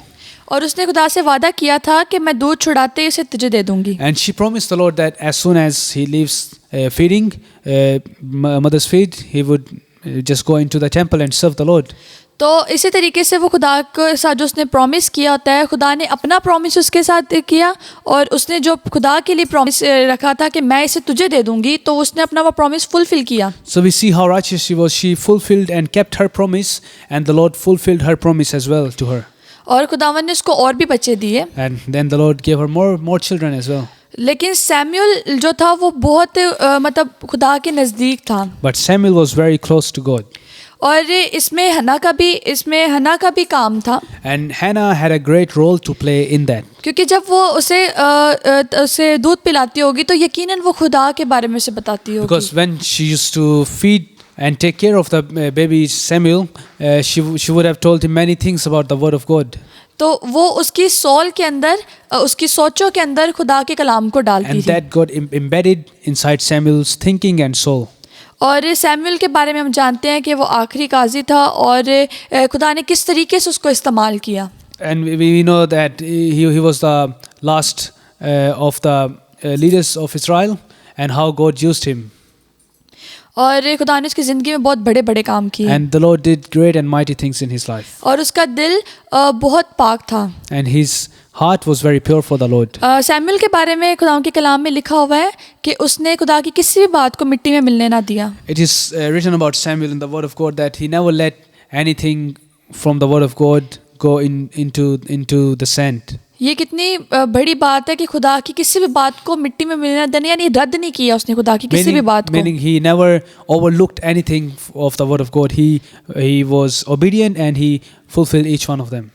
और उसने खुदा से वादा किया था कि मैं दूध छुड़ाते ही उसे तुझे दे दूंगी. And she promised the Lord that as soon as he leaves feeding, mother's feed, he would just go into the temple and serve the Lord. तो इसी तरीके से वो खुदा के साथ जो उसने प्रॉमिस किया होता है, खुदा ने अपना प्रॉमिस उसके साथ किया और उसने जो खुदा के लिए प्रॉमिस रखा था कि मैं इसे तुझे दे दूंगी, तो उसने अपना वो प्रॉमिस फुलफिल किया. So we see how righteous she was. She fulfilled and kept her promise, and the Lord fulfilled her promise as well to her. और खुदावन ने उसको और भी बच्चे दिए. And then the Lord gave her more children as well. लेकिन सैमुअल जो था वो बहुत मतलब खुदा के नज़दीक था. But Samuel was very close to God. और इसमें हन्ना का भी काम था. And Hannah had a great role to play in that. क्योंकि जब वो उसे दूध पिलाती होगी तो यकीनन वो खुदा के बारे में उसे बताती होगी. Because when she used to feed and take care of the baby Samuel, she would have told him many things about the word of God. तो वो उसकी सोल के अंदर, उसकी सोचों के अंदर खुदा के कलाम को डालती And थी. that got embedded inside Samuel's thinking and soul. और सैमुअल के बारे में हम जानते हैं कि वो आखिरी काजी था और खुदा ने किस तरीके से उसको इस्तेमाल किया. And we know that he was the last of the leaders of Israel, and how God used him. और खुदा ने उसकी ज़िंदगी में बहुत बड़े बड़े काम किए. And the Lord did great and mighty things in his life. और उसका दिल बहुत पाक था. And his heart was very pure for the Lord. Samuel के बारे में खुदा के कलाम में लिखा हुआ है कि उसने खुदा की किसी भी बात को मिट्टी में मिलने ना दिया. It is written about Samuel in the word of God that he never let anything from the word of God go into the sand. ये कितनी बड़ी बात है कि खुदा की किसी भी बात को मिट्टी में मिलने देने, यानी रद्द नहीं किया उसने खुदा की किसी भी बात को. Meaning he never overlooked anything of the word of God. He was obedient and he fulfilled each one of them.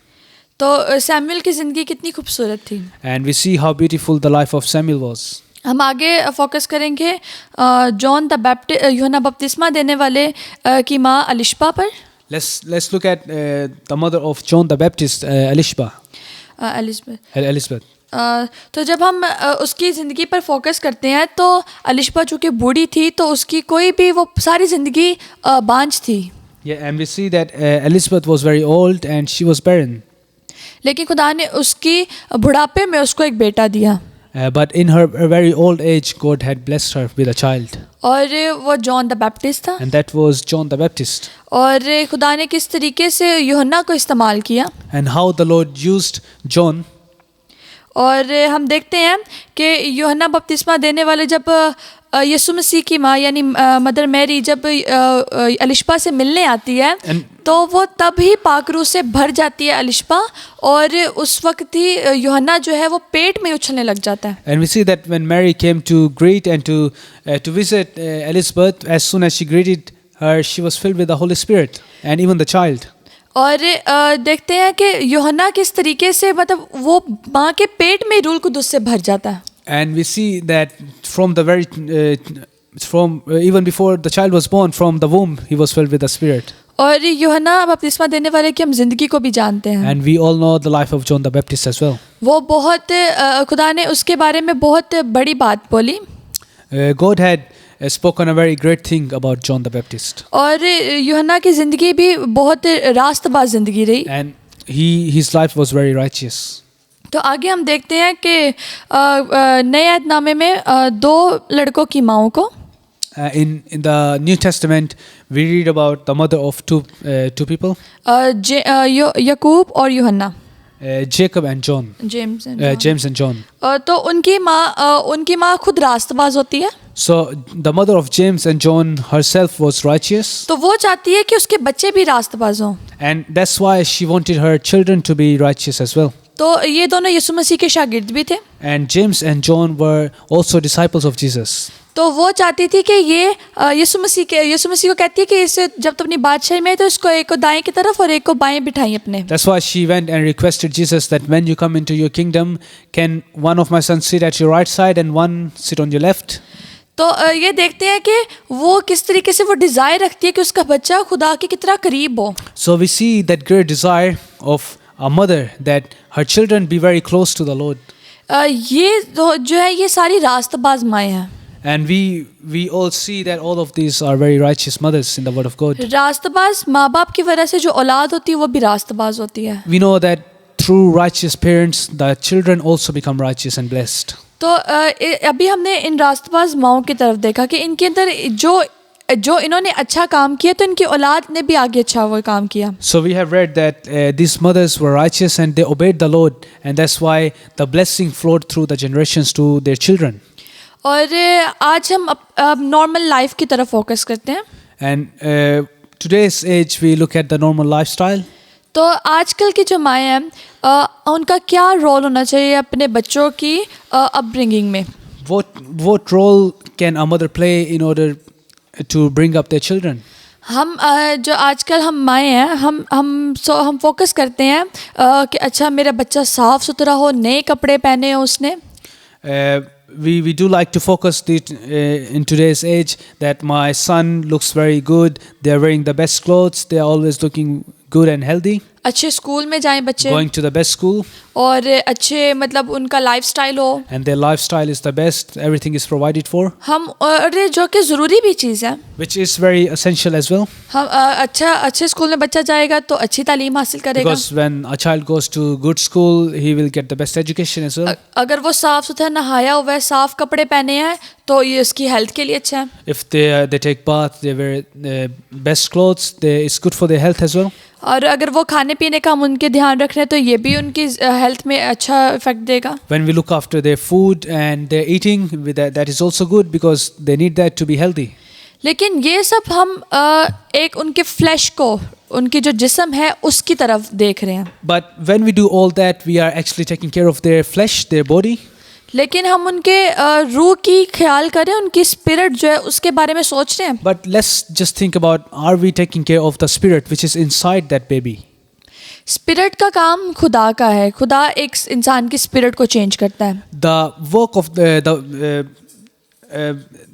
तो सैमुअल की ज़िंदगी कितनी खूबसूरत थी. And we see how beautiful the life of Samuel was. हम आगे फोकस करेंगे यूहन्ना बपतिस्मा देने वाले की माँ अलिशबा पर. Let's look at the mother of John the Baptist, Elizabeth. तो जब हम उसकी ज़िंदगी पर फोकस करते हैं तो अलिशबा चूँकि बूढ़ी थी तो उसकी कोई भी वो सारी ज़िंदगी बांझ थी. Yeah, and we see that Elizabeth was very old and she was barren. लेकिन खुदा ने उसकी बुढ़ापे में उसको एक बेटा दिया. But in her very old age, God had blessed her with a child. और वो जॉन द बैप्टिस्ट था. And that was John the Baptist. और खुदा ने किस तरीके से यूहन्ना को इस्तेमाल किया. And how the Lord used John. और हम देखते हैं कि यूहन्ना बपतिस्मा देने वाले जब यीशु मसीह की माँ यानी मदर मैरी जब अलिशबा से मिलने आती है तो वो तब ही पाक रूह से भर जाती है अलिशबा, और उस वक्त ही यूहन्ना जो है वो पेट में उछलने लग जाता है. And we see that when Mary came to greet and to visit Elizabeth, as soon as she greeted her, she was filled with the Holy Spirit and even the child. और देखते हैं कि यूहन्ना किस तरीके से मतलब वो माँ के पेट में रूल कुदुस से भर जाता है. And we see that from the very even before the child was born, from the womb he was filled with the Spirit. और यूहन्ना बपतिस्मा देने वाले की हम जिंदगी को भी जानते हैं. And we all know the life of John the Baptist as well. वो बहुत खुदा ने उसके बारे में बहुत बड़ी बात बोली. God had spoken a very great thing about John the Baptist. और यूहन्ना की जिंदगी भी बहुत रास्तबाज जिंदगी रही. And his life was very righteous. तो आगे हम देखते हैं कि नए अहदनामे में दो लड़कों की माँओं को. In the New Testament, we read about the mother of two people, याकूब और यूहन्ना. Jacob and John. James and John. तो उनकी माँ खुद रास्तबाज होती है. So the mother of James and John herself was righteous, तो वो चाहती है कि उसके बच्चे भी रास्तबाज हों। and that's why she wanted her children to be righteous as well. तो ये दोनों यीशु मसीह के शागिर्द भी थे। And James and John were also disciples of Jesus. तो वो चाहती थी कि ये यीशु मसीह को कहती है कि इसे जब तुम अपनी बादशाही में है तो इसको एक को दाएं की तरफ और एक को बाएं बिठाई अपने। That's why she went and requested Jesus that when you come into your kingdom, can one of my sons sit at your right side and one sit on your left? तो ये देखते हैं कि वो किस तरीके से वो डिज़ायर रखती है कि उसका बच्चा खुदा के कितना करीब हो। So we see that great desire of a mother that her children be very close to the Lord. ये जो है ये सारी रास्तबाज माएँ हैं। And we all see that all of these are very righteous mothers in the Word of God. रास्तबाज माँ बाप की वजह से जो औलाद होती है वो भी रास्तबाज होती है। We know that through righteous parents, the children also become righteous and blessed. तो अभी हमने इन रास्तबाज माओं की तरफ देखा कि इनके अंदर जो इन्होंने अच्छा काम किया तो इनकी औलाद ने भी आगे अच्छा वो काम किया। So we have read that these mothers were righteous and they obeyed the Lord, and that's why the blessing flowed through the generations to their children. और आज हम अब नॉर्मल लाइफ की तरफ फोकस करते हैं। And today's age we look at the normal lifestyle. तो आजकल की जो माएँ हैं उनका क्या रोल होना चाहिए अपने बच्चों की अपब्रिंगिंग में? What role can a mother play in order to bring up their children? हम जो आजकल हम माएँ हैं हम फोकस करते हैं कि अच्छा मेरा बच्चा साफ़ सुथरा हो, नए कपड़े पहने हो उसने। We do like to focus in today's age that my son looks very good, they are wearing the best clothes, they are always looking good and healthy, अच्छे स्कूल में जाएं बच्चे going to the best school, और अच्छे मतलब उनका लाइफस्टाइल हो, and their lifestyle is the best, everything is provided for, हम और जो कि ज़रूरी भी चीज़ है। which is very essential as well. हम अच्छे स्कूल में बच्चा जाएगा तो अच्छी तालीम हासिल करेगा। Because when a child goes to good school, he will get the best education as well. अगर वो साफ़ सुथरा नहाया हुआ है, साफ़ कपड़े पहने हैं तो ये उसकी हेल्थ के लिए अच्छा है। If they take bath, they wear best clothes, it's good for their health as well. और अगर वो खाने पीने का हम उनके ध्यान रख रहे हैं तो ये भी उनकी हेल्थ में अच्छा इफेक्ट देगा। When we look after their food and their eating, that is also good because they need that to be healthy. लेकिन ये सब हम एक उनके फ्लैश को, उनकी जो जिस्म है उसकी तरफ देख रहे हैं। But when we do all that, we are actually taking care of their flesh, their body. लेकिन हम उनके रूह की ख्याल करें, उनकी स्पिरिट जो है उसके बारे में सोच रहे हैं। But let's just think about, are we taking care of the spirit which is inside that baby? Spirit का काम खुदा का है। खुदा एक इंसान की स्पिरिट को चेंज करता है। The work of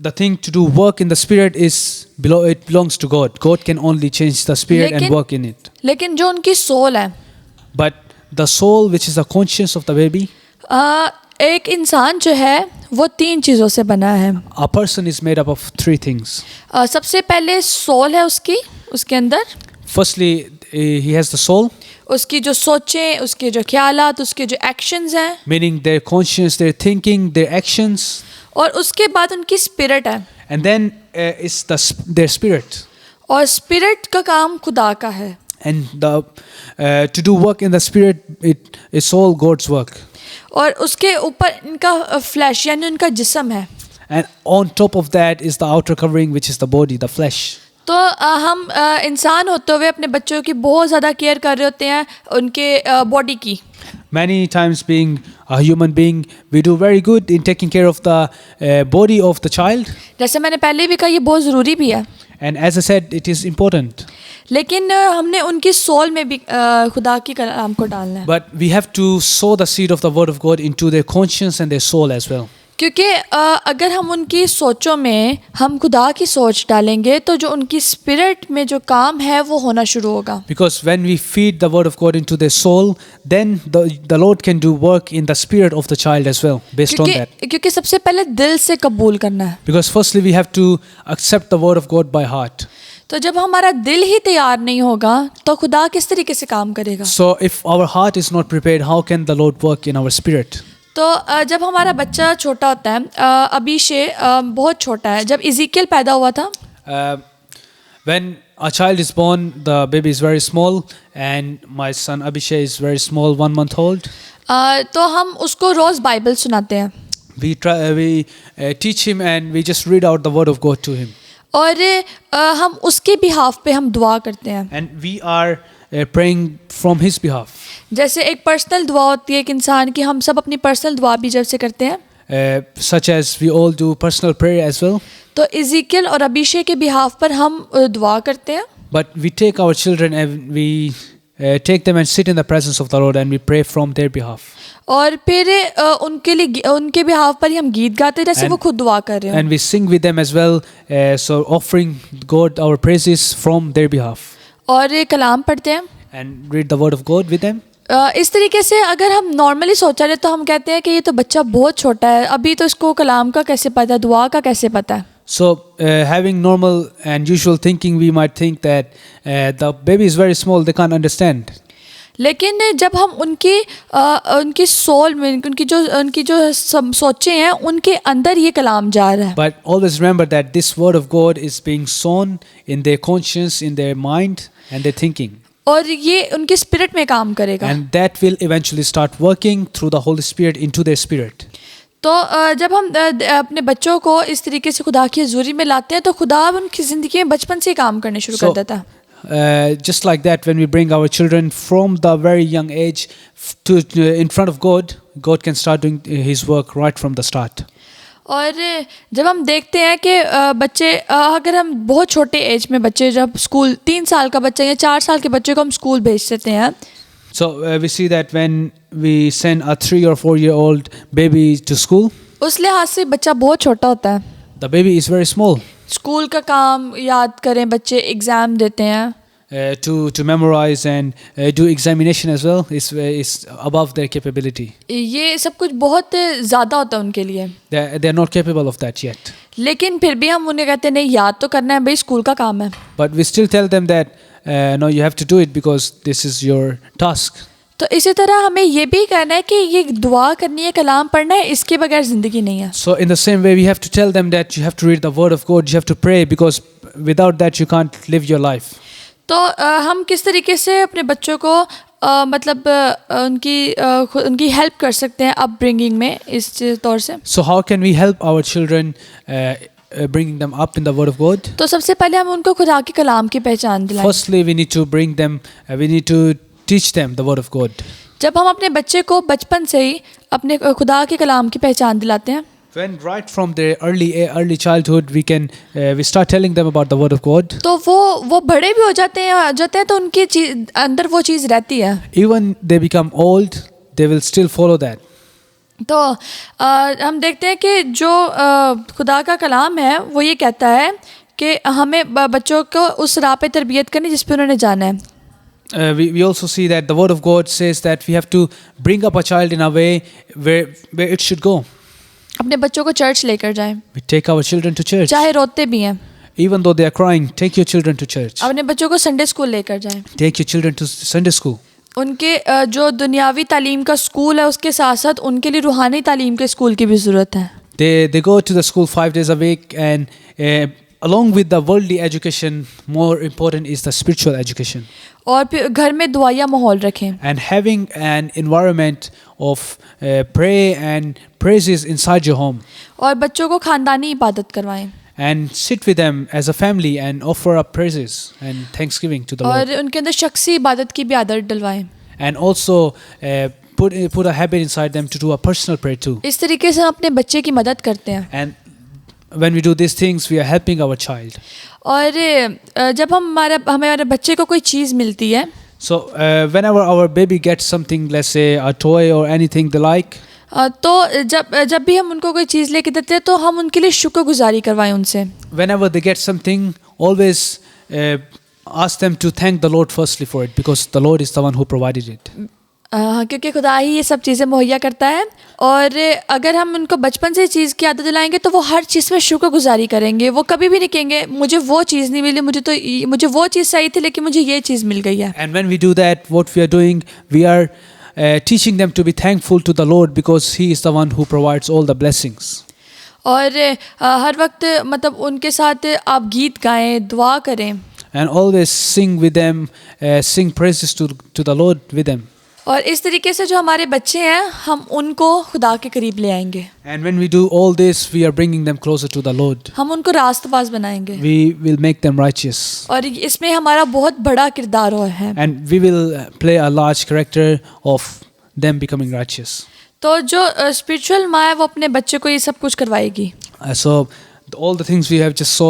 the thing to do work in the spirit it belongs to God. God can only change the spirit and work in it. लेकिन जो उनकी सोल है, But the soul, which is the conscience of the baby, एक इंसान जो है वो 3 चीज़ों से बना है। a person is made up of 3 things. सबसे पहले सोल है उसके अंदर। Firstly, he has the soul, उसकी जो सोचें, उसके जो ख्यालात, उसके जो एक्शंस हैं, meaning their conscience, their thinking, their actions. और उसके बाद उनकी स्पिरिट है। And then it's their spirit. और स्पिरिट का काम खुदा का है। And to do work in the spirit, it's all God's work. और उसके ऊपर इनका फ्लैश यानी उनका जिस्म है। And on top of that is the outer covering, which is the body, the flesh. तो हम इंसान होते हुए अपने बच्चों की बहुत ज़्यादा केयर कर रहे होते हैं उनके बॉडी की। Many times, being a human being, we do very good in taking care of the body of the child. जैसे मैंने पहले भी कहा ये बहुत ज़रूरी भी है। And as I said, it is important. लेकिन हमने उनकी सोल में भी खुदा की कलाम को डालना है। But we have to sow the seed of the word of God into their conscience and their soul as well. क्योंकि अगर हम उनकी सोचों में हम खुदा की सोच डालेंगे तो जो उनकी स्पिरिट में जो काम है वो होना शुरू होगा। Because when we feed the word of God into their soul, then the Lord can do work in the spirit of the child as well, based on that. क्योंकि सबसे पहले दिल से कबूल करना है। Because firstly we have to accept the word of God by heart. तो जब हमारा दिल ही तैयार नहीं होगा तो खुदा किस तरीके से काम करेगा? So if our heart is not prepared, how can the Lord work in our spirit? तो जब हमारा बच्चा छोटा होता है, अभिषे बहुत छोटा है, जब इज़ीकियल पैदा हुआ था, when a child is born, the baby is very small, and my son Abhishek is very small, 1 month old. तो हम उसको रोज़ बाइबल सुनाते हैं। we teach him and we just read out the word of God to him. और हम उसके बिहाफ पे हम दुआ करते हैं. And we are praying from his behalf. जैसे एक पर्सनल दुआ होती है एक इंसान की, हम सब अपनी पर्सनल दुआ भी जैसे करते हैं. Such as we all do personal prayer as well. तो इज़ीकियल और अबीशे के बिहाफ पर हम दुआ करते हैं. But we take our children and we take them and sit in the presence of the Lord and we pray from their behalf. और फिर उनके लिए उनके बिहाफ पर ही हम गीत गाते हैं जैसे वो खुद दुआ कर रहे हैं. And we sing with them as well, so offering God our praises from their behalf. और ये कलाम पढ़ते हैं. And read the word of God with them. इस तरीके से अगर हम नॉर्मली सोचा जाए तो हम कहते हैं कि ये तो बच्चा बहुत छोटा है, अभी तो इसको कलाम का कैसे पता है, दुआ का कैसे पता है. So having normal and usual thinking, we might think that the baby is very small, they can't understand. लेकिन जब हम उनकी सोल में उनकी जो सोचें हैं उनके अंदर ये कलाम जा रहा है. But always remember that this word of God is being sown in their conscience, in their mind and their thinking. और ये उनके स्पिरिट में काम करेगा. And that will eventually start working through the Holy Spirit into their spirit. तो जब हम अपने बच्चों को इस तरीके से खुदा की हजूरी में लाते हैं तो खुदा उनकी ज़िंदगी में बचपन से ही काम करने शुरू कर देता है. Just like that, when we bring our children from the very young age to in front of God, God can start doing His work right from the start. और जब हम देखते हैं कि बच्चे अगर हम बहुत छोटे एज में बच्चे जब स्कूल 3 साल का बच्चा या 4 साल के बच्चे को हम स्कूल भेज देते हैं. So we see that when we send a 3 or 4 year old baby to school, उस लिहाज से बच्चा बहुत छोटा होता है. the baby is very small. School का काम याद करें बच्चे, एग्ज़ाम देते हैं. To memorize and do examination as well is above their capability. ये सब कुछ बहुत ज़्यादा होता है उनके लिए. They are not capable of that yet. लेकिन फिर भी हम उन्हें कहते हैं नहीं याद तो करना है भाई, स्कूल का काम है. But we still tell them that no, you have to do it because this is your task. तो इसी तरह हमें ये भी कहना है कि ये दुआ करनी है, कलाम पढ़ना है, इसके बगैर ज़िंदगी नहीं है. So in the same way we have to tell them that you have to read the word of God, you have to pray because without that you can't live your life. तो हम किस तरीके से अपने बच्चों को मतलब उनकी हेल्प कर सकते हैं अपब्रिंगिंग में इस तौर से. So how can we help our children bringing them up in the word of God? तो सबसे पहले हम उनको खुदा के कलाम की पहचान दिलाएं. Firstly we need to bring them we need to teach them the word of God. जब हम अपने बच्चे को बचपन से ही अपने खुदा के कलाम की पहचान दिलाते हैं, When right from their early childhood we start telling them about the word of God. तो वो बड़े भी हो जाते हैं तो उनके अंदर वो चीज़ रहती है. Even they become old, they will still follow that. तो हम देखते हैं कि जो खुदा का कलाम है वो ये कहता है कि हमें बच्चों को उस राह पे तरबियत करनी जिस पे उन्होंने जाना है. We also see that the word of God says that we have to bring up a child in a way where it should go. अपने बच्चों को चर्च लेकर जाएं. We take our children to church. चाहे रोते भी हैं. Even though they are crying, take your children to church. अपने बच्चों को संडे स्कूल लेकर जाएं. Take your children to Sunday school. उनके जो दुनियावी तालीम का स्कूल है उसके साथ साथ उनके लिए रूहानी तालीम के स्कूल की भी ज़रूरत है. They go to the school 5 days a week and along with the worldly education, more important is the spiritual education. और फिर घर में दुआया माहौल रखें. And having an environment of prayer and praises inside your home. और बच्चों को खानदानी इबादत करवाएं. And sit with them as a family and offer up praises and thanksgiving to the Lord. और उनके अंदर शख्सी इबादत की भी आदत डलवाएं. And also put a habit inside them to do a personal prayer too. इस तरीके से हम अपने बच्चे की मदद करते हैं. And when we do these things, we are helping our child. और जब हमारे बच्चे को कोई चीज़ मिलती है, So whenever our baby gets something, let's say a toy or anything they like, तो जब भी हम उनको कोई चीज़ लेके देते हैं तो हम उनके लिए शुक्रगुजारी करवाएं उनसे. whenever they get something, always ask them to thank the Lord firstly for it because the Lord is the one who provided it. क्योंकि खुदा ही ये सब चीज़ें मुहैया करता है. और अगर हम उनको बचपन से चीज़ की आदत दिलाएंगे तो वो हर चीज़ में शुक्रगुजारी करेंगे. वो कभी भी नहीं कहेंगे मुझे वो चीज़ नहीं मिली, मुझे वो चीज़ सही थी लेकिन मुझे ये चीज़ मिल गई है. And when we do that, what we are doing, we are teaching them to be thankful to the Lord because He is the one who provides all the blessings. और हर वक्त मतलब उनके साथ आप गीत गाएं, दुआ करें. And always sing with them, sing praises to the Lord with them. और इस तरीके से जो हमारे बच्चे हैं हम उनको खुदा के करीब ले आएंगे. And when we do all this, we are bringing them closer to the Lord. हम उनको रास्तबाज बनाएंगे. We will make them righteous. और इसमें हमारा बहुत बड़ा किरदार है. And we will play a large character of them becoming righteous. तो जो स्पिरिचुअल माँ है वो अपने बच्चे को ये सब कुछ करवाएगी. So all the things we have just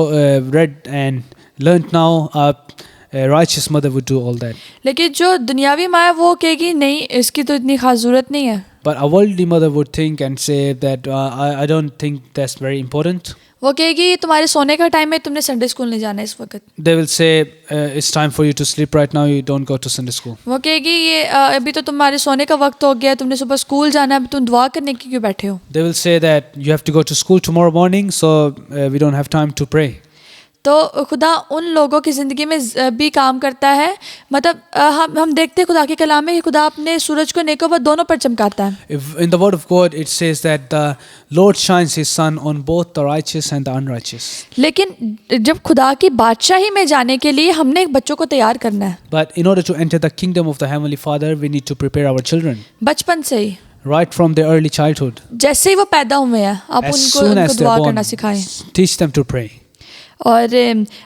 read and learned now, a righteous mother would do all that. लेकिन जो दुनियावी माँ है वो कहेगी नहीं इसकी तो इतनी खास जरूरत नहीं है. But a worldly mother would think and say that I don't think that's very important. वो कहेगी ये तुम्हारे सोने का टाइम है, तुमने संडे स्कूल नहीं जाना इस वक्त. They will say it's time for you to sleep right now, you don't go to Sunday school. वो कहेगी ये अभी तो तुम्हारे सोने का वक्त हो गया, तुमने सुबह स्कूल जाना है, अभी तुम दुआ करने के क्यों बैठे हो. They will say that you have to go to school tomorrow morning, so we don't have time to pray. तो खुदा उन लोगों की ज़िंदगी में भी काम करता है. मतलब हम देखते हैं खुदा के कलाम में कि खुदा अपने सूरज को नेकों पर दोनों पर चमकाता है. In the word of God it says that the Lord shines his sun on both the righteous and the unrighteous. लेकिन जब खुदा की बादशाही में जाने के लिए हमने एक बच्चों को तैयार करना है. But in order to enter the kingdom of the Heavenly Father, we need to prepare our children. बचपन से ही, Right from their early childhood. जैसे ही वो पैदा हुए हैं आप As उनको soon as दुआ they're करना born, सिखाएं. teach them to pray. और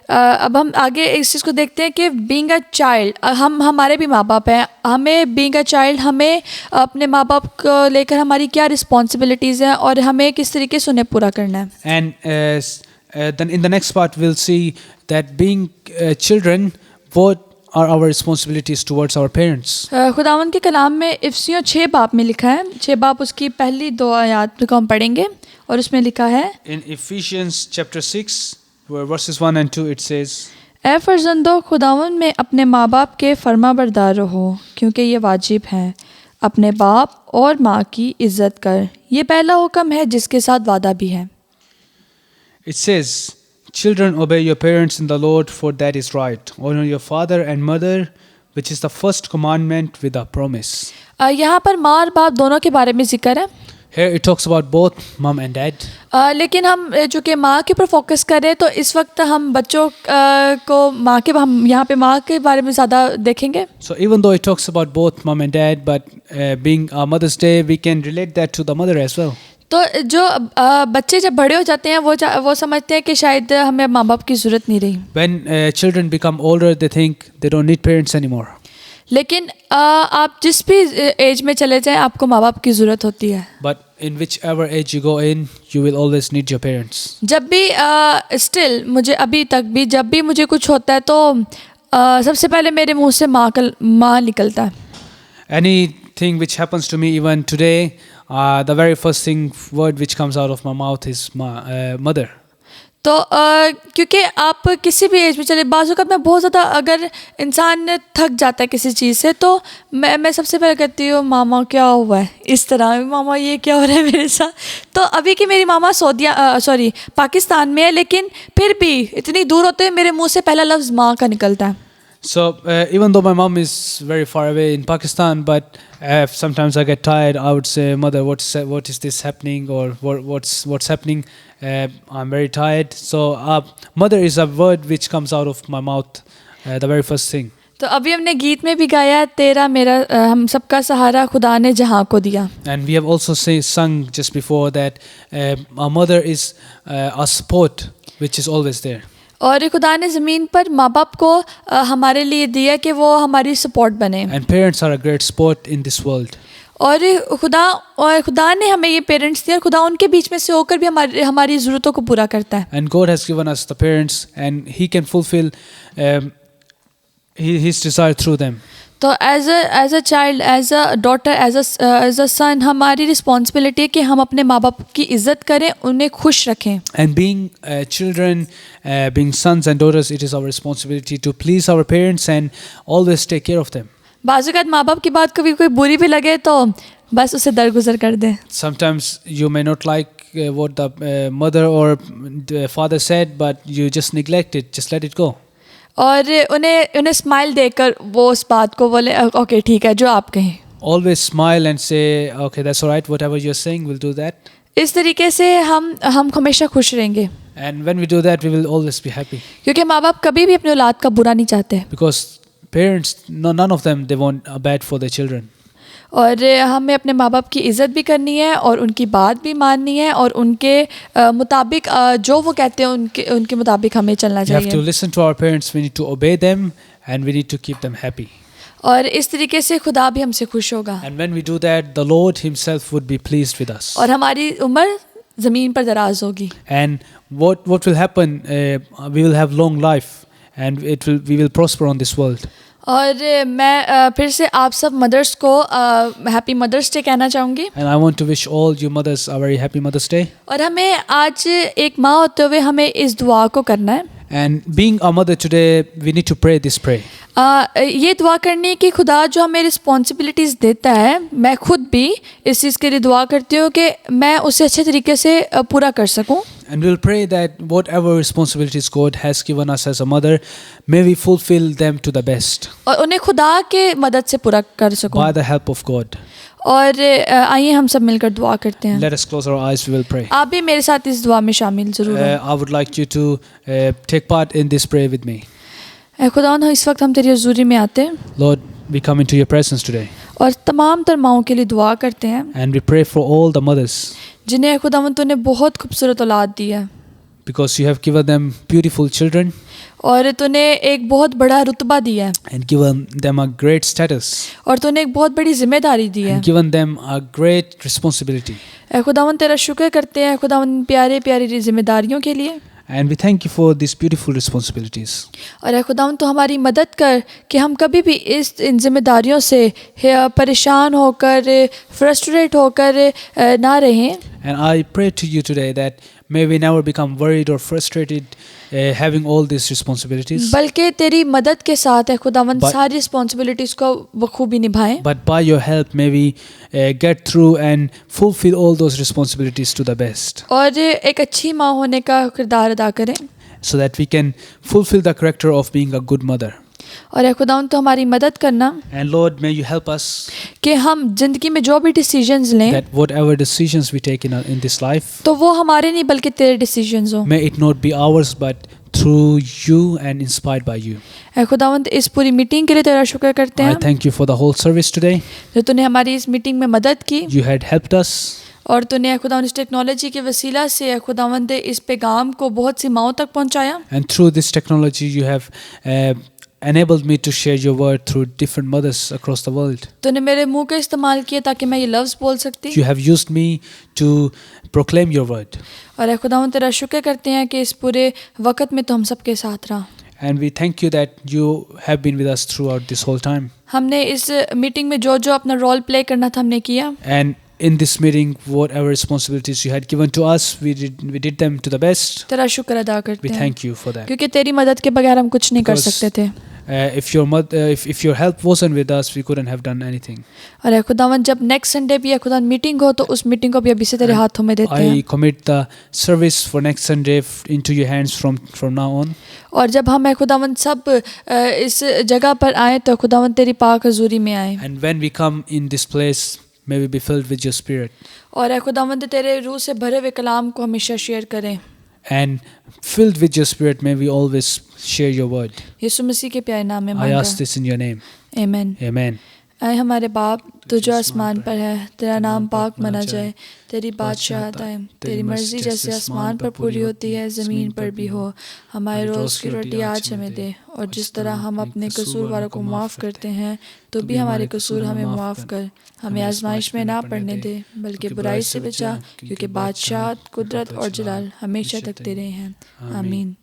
अब हम आगे इस चीज़ को देखते हैं कि बीइंग अ चाइल्ड, हम हमारे भी माँ बाप हैं. हमें बीइंग अ चाइल्ड हमें अपने माँ बाप को लेकर हमारी क्या रिस्पॉन्सिबिलिटीज़ हैं और हमें किस तरीके से उन्हें पूरा करना है. And then in the next part we'll see that being children, what are our responsibilities towards our parents. खुदावंद के कलाम में इफसियों 6 बाब में लिखा है. 6 बाब उसकी पहली 2 आयत को हम पढ़ेंगे और उसमें लिखा है In Ephesians chapter 6 verses 1 and 2 it says, ए फर्जंदो खुदावंद में अपने माँ बाप के फर्माबरदार रहो क्योंकि ये वाजिब है. अपने बाप और माँ की इज्जत कर, ये पहला हुक्म है जिसके साथ वादा भी है. it says, children obey your parents in the Lord, for that is right. Honor your father and mother, which is the first commandment with a promise. यहाँ पर माँ और बाप दोनों के बारे में जिक्र है. Here it talks about both mom and dad. लेकिन हम चूँकि माँ के ऊपर फोकस करें तो इस वक्त हम बच्चों को हम यहाँ पे माँ के बारे में ज़्यादा देखेंगे. So even though it talks about both mom and dad, but being Mother's Day, we can relate that to the mother as well. तो जो बच्चे जब बड़े हो जाते हैं वो समझते हैं कि शायद हमें माँ बाप की ज़रूरत नहीं रही. When children become older, they think they don't need parents anymore. लेकिन आप जिस भी एज में चले जाएं आपको माँ बाप की ज़रूरत होती है. But in whichever age you go in, you will always need your parents. जब भी स्टिल मुझे अभी तक भी जब भी मुझे कुछ होता है तो सबसे पहले मेरे मुंह से माँ निकलता है. Anything which happens to me even today, the very first word which comes out of my mouth is mother. तो क्योंकि आप किसी भी एज में चले, बाज़ औक़ात मैं बहुत ज़्यादा अगर इंसान थक जाता है किसी चीज़ से तो मैं सबसे पहले कहती हूँ मामा क्या हुआ है, इस तरह मामा ये क्या हो रहा है मेरे साथ. तो अभी की मेरी मामा पाकिस्तान में है लेकिन फिर भी इतनी दूर होते हुए मेरे मुंह से पहला लफ्ज़ माँ का निकलता है. So even though my mom is very far away in Pakistan, but sometimes I get tired, I would say, mother, what is this happening, or what's happening? I'm very tired. So mother is a word which comes out of my mouth, the very first thing. तो अभी हमने गीत में भी गाया तेरा मेरा हम सबका सहारा खुदा ने जहाँ को दिया. And we have also sung just before that our mother is a support which is always there. और खुदा ने ज़मीन पर माँ बाप को हमारे लिए दिया कि वो हमारी सपोर्ट बने. And parents are a great support in this world. और खुदा ने हमें ये पेरेंट्स दिए और खुदा उनके बीच में से होकर भी हमारी ज़रूरतों को पूरा करता है. And God has given us the parents and He can fulfill His desire through them. तो as a child, as a daughter, as a son हमारी रिस्पॉन्सिबिलिटी है कि हम अपने माँ बाप की इज़्ज़त करें, उन्हें खुश रखें. And being children, being sons and daughters, it is our responsibility to please our parents and always take care of them. बाज़ औक़ात माँ बाप की बात कभी कोई बुरी भी लगे तो बस उसे दरगुजर कर दें. Sometimes you may not like what the mother or the father said, but you just neglect it, just let it go. और उन्हें स्माइल देकर वो उस बात को बोले ओके ठीक है जो आप कहें. Always smile and say, okay, that's all right, whatever you're saying, we'll do that. इस तरीके से हम हमेशा खुश रहेंगे. And when we do that, we will always be happy. क्योंकि माँ बाप कभी भी अपनी औलाद का बुरा नहीं चाहते. Because parents, none of them, they want bad for their children. और हमें अपने माँ बाप की इज़्ज़त भी करनी है और उनकी बात भी माननी है और उनके मुताबिक जो वो कहते हैं उनके मुताबिक हमें चलना We have to चाहिए. listen to our parents. We need to obey them, and we need to keep them happy. और इस तरीके से खुदा भी हमसे खुश होगा And when we do that, the Lord Himself would be pleased with us. और हमारी उम्र ज़मीन पर दराज होगी. And what will happen? We will have long life, and we will prosper on this world. और मैं फिर से आप सब मदर्स को हैप्पी मदर्स डे कहना चाहूँगी. And I want to wish all you mothers a very happy Mother's Day. और हमें आज एक माँ होते हुए हमें इस दुआ को करना है. And being a mother today, we need to pray this prayer. ये दुआ करनी है कि खुदा जो हमें रिस्पॉन्सिबिलिटीज़ देता है, मैं खुद भी इस चीज़ के लिए दुआ करती हूँ कि मैं उसे अच्छे तरीके से पूरा कर सकूँ. And we'll pray that whatever responsibilities God has given us as a mother, may we fulfill them to the best और उन्हें खुदा के मदद से पूरा कर सकूँ. by the help of God. और आइए हम सब मिलकर दुआ करते हैं. Let us close our eyes, we will pray. आप भी मेरे साथ इस दुआ में शामिल ज़रूर हों. I would like you to take part in this prayer with me. खुदावंद इस वक्त हम तेरी हुजूरी में आते हैं Lord, we come into your presence today, और तमाम तर माओं के लिए दुआ करते हैं and we pray for all the mothers, जिन्हें खुदावंद तूने बहुत खूबसूरत औलाद दी है because you have given them beautiful children और तूने एक बहुत बड़ा रुतबा दिया है and given them a great status और तूने एक बहुत बड़ी जिम्मेदारी दी है. and given them a great responsibility. खुदावंद तेरा शुक्र करते हैं खुदावंद प्यारे प्यारी जिम्मेदारियों के लिए. And we thank you for these beautiful responsibilities. और खुदावंद तो हमारी मदद कर कि हम कभी भी इन जिम्मेदारियों से परेशान होकर फ्रस्ट्रेट होकर ना रहें. And I pray to you today that may we never become worried or frustrated having all these responsibilities. बल्कि तेरी मदद के साथ खुदावंद But- सारी रिस्पॉन्सिबिलिटीज़ को बखूबी निभाएं. But by your help, may we get through and fulfill all those responsibilities to the best, और एक अच्छी माँ होने का किरदार अदा करें. so that we can fulfill the character of being a good mother. और खुदावंद तो हमारी मदद करना And Lord, may you help us कि हम जिंदगी में जो भी डिसीजंस लें that whatever decisions we take in this life, तो वो हमारे नहीं बल्कि तेरे डिसीजंस हों. may it not be ours but through you and inspired by you. खुदावंद इस पूरी मीटिंग के लिए तेरा शुक्र करते I हैं thank you for the whole service today. जो तूने हमारी इस मीटिंग में मदद की You had helped us, और तूने खुदावंद इस टेक्नोलॉजी के वसीला से खुदावंद इस पैगाम को बहुत सी माओं तक पहुंचाया. and through this technology you have enabled me to share your word through different mothers across the world. तूने मेरे मुंह का इस्तेमाल किया ताकि मैं ये लफ्ज़ बोल सकती. You have used me to proclaim your word. और खुदावंद तेरा शुक्र करते हैं कि इस पूरे वक्त में तो हम सबके साथ रहा. And we thank you that you have been with us throughout this whole time. हमने इस मीटिंग में जो अपना रोल प्ले करना था हमने किया. And in this meeting, whatever responsibilities you had given to us, we did them to the best. तेरा शुक्र अदा करते We हैं thank you for that. क्योंकि तेरी मदद के बगैर हम कुछ नहीं कर Because- सकते थे. If your help wasn't with us, we couldn't have done anything. और खुदावंद जब नेक्स्ट संडे भी खुदावंद मीटिंग हो तो उस मीटिंग को भी अभी से तेरे हाथों में देते हैं. I commit the service for next Sunday into your hands from now on. और जब हम खुदावंद सब इस जगह पर आए तो खुदावंद तेरी पाक हजूरी में आए. And when we come in this place, may we be filled with your spirit. और खुदावंद तेरे रूह से भरे हुए कलाम को हमेशा शेयर करें. And filled with your spirit, may we always share your word. यीशु मसीह के प्यारे नाम में I ask मांगा. this in your name. आमीन. Amen. आए हमारे बाप तू जो आसमान पर है, तेरा नाम पाक मना जाए, तेरी बादशाहत आए, तेरी मर्जी जैसे आसमान पर पूरी होती है ज़मीन पर भी हो. हमारे रोज़ की रोटी आज हमें दे और जिस तरह हम अपने कसूर वालों को माफ़ करते हैं तो भी हमारे कसूर हमें माफ़ कर. हमें आजमाइश में ना पड़ने दे बल्कि बुराई से बचा, क्योंकि बादशाहत कुदरत और जलाल हमेशा तक तेरे हैं. आमीन.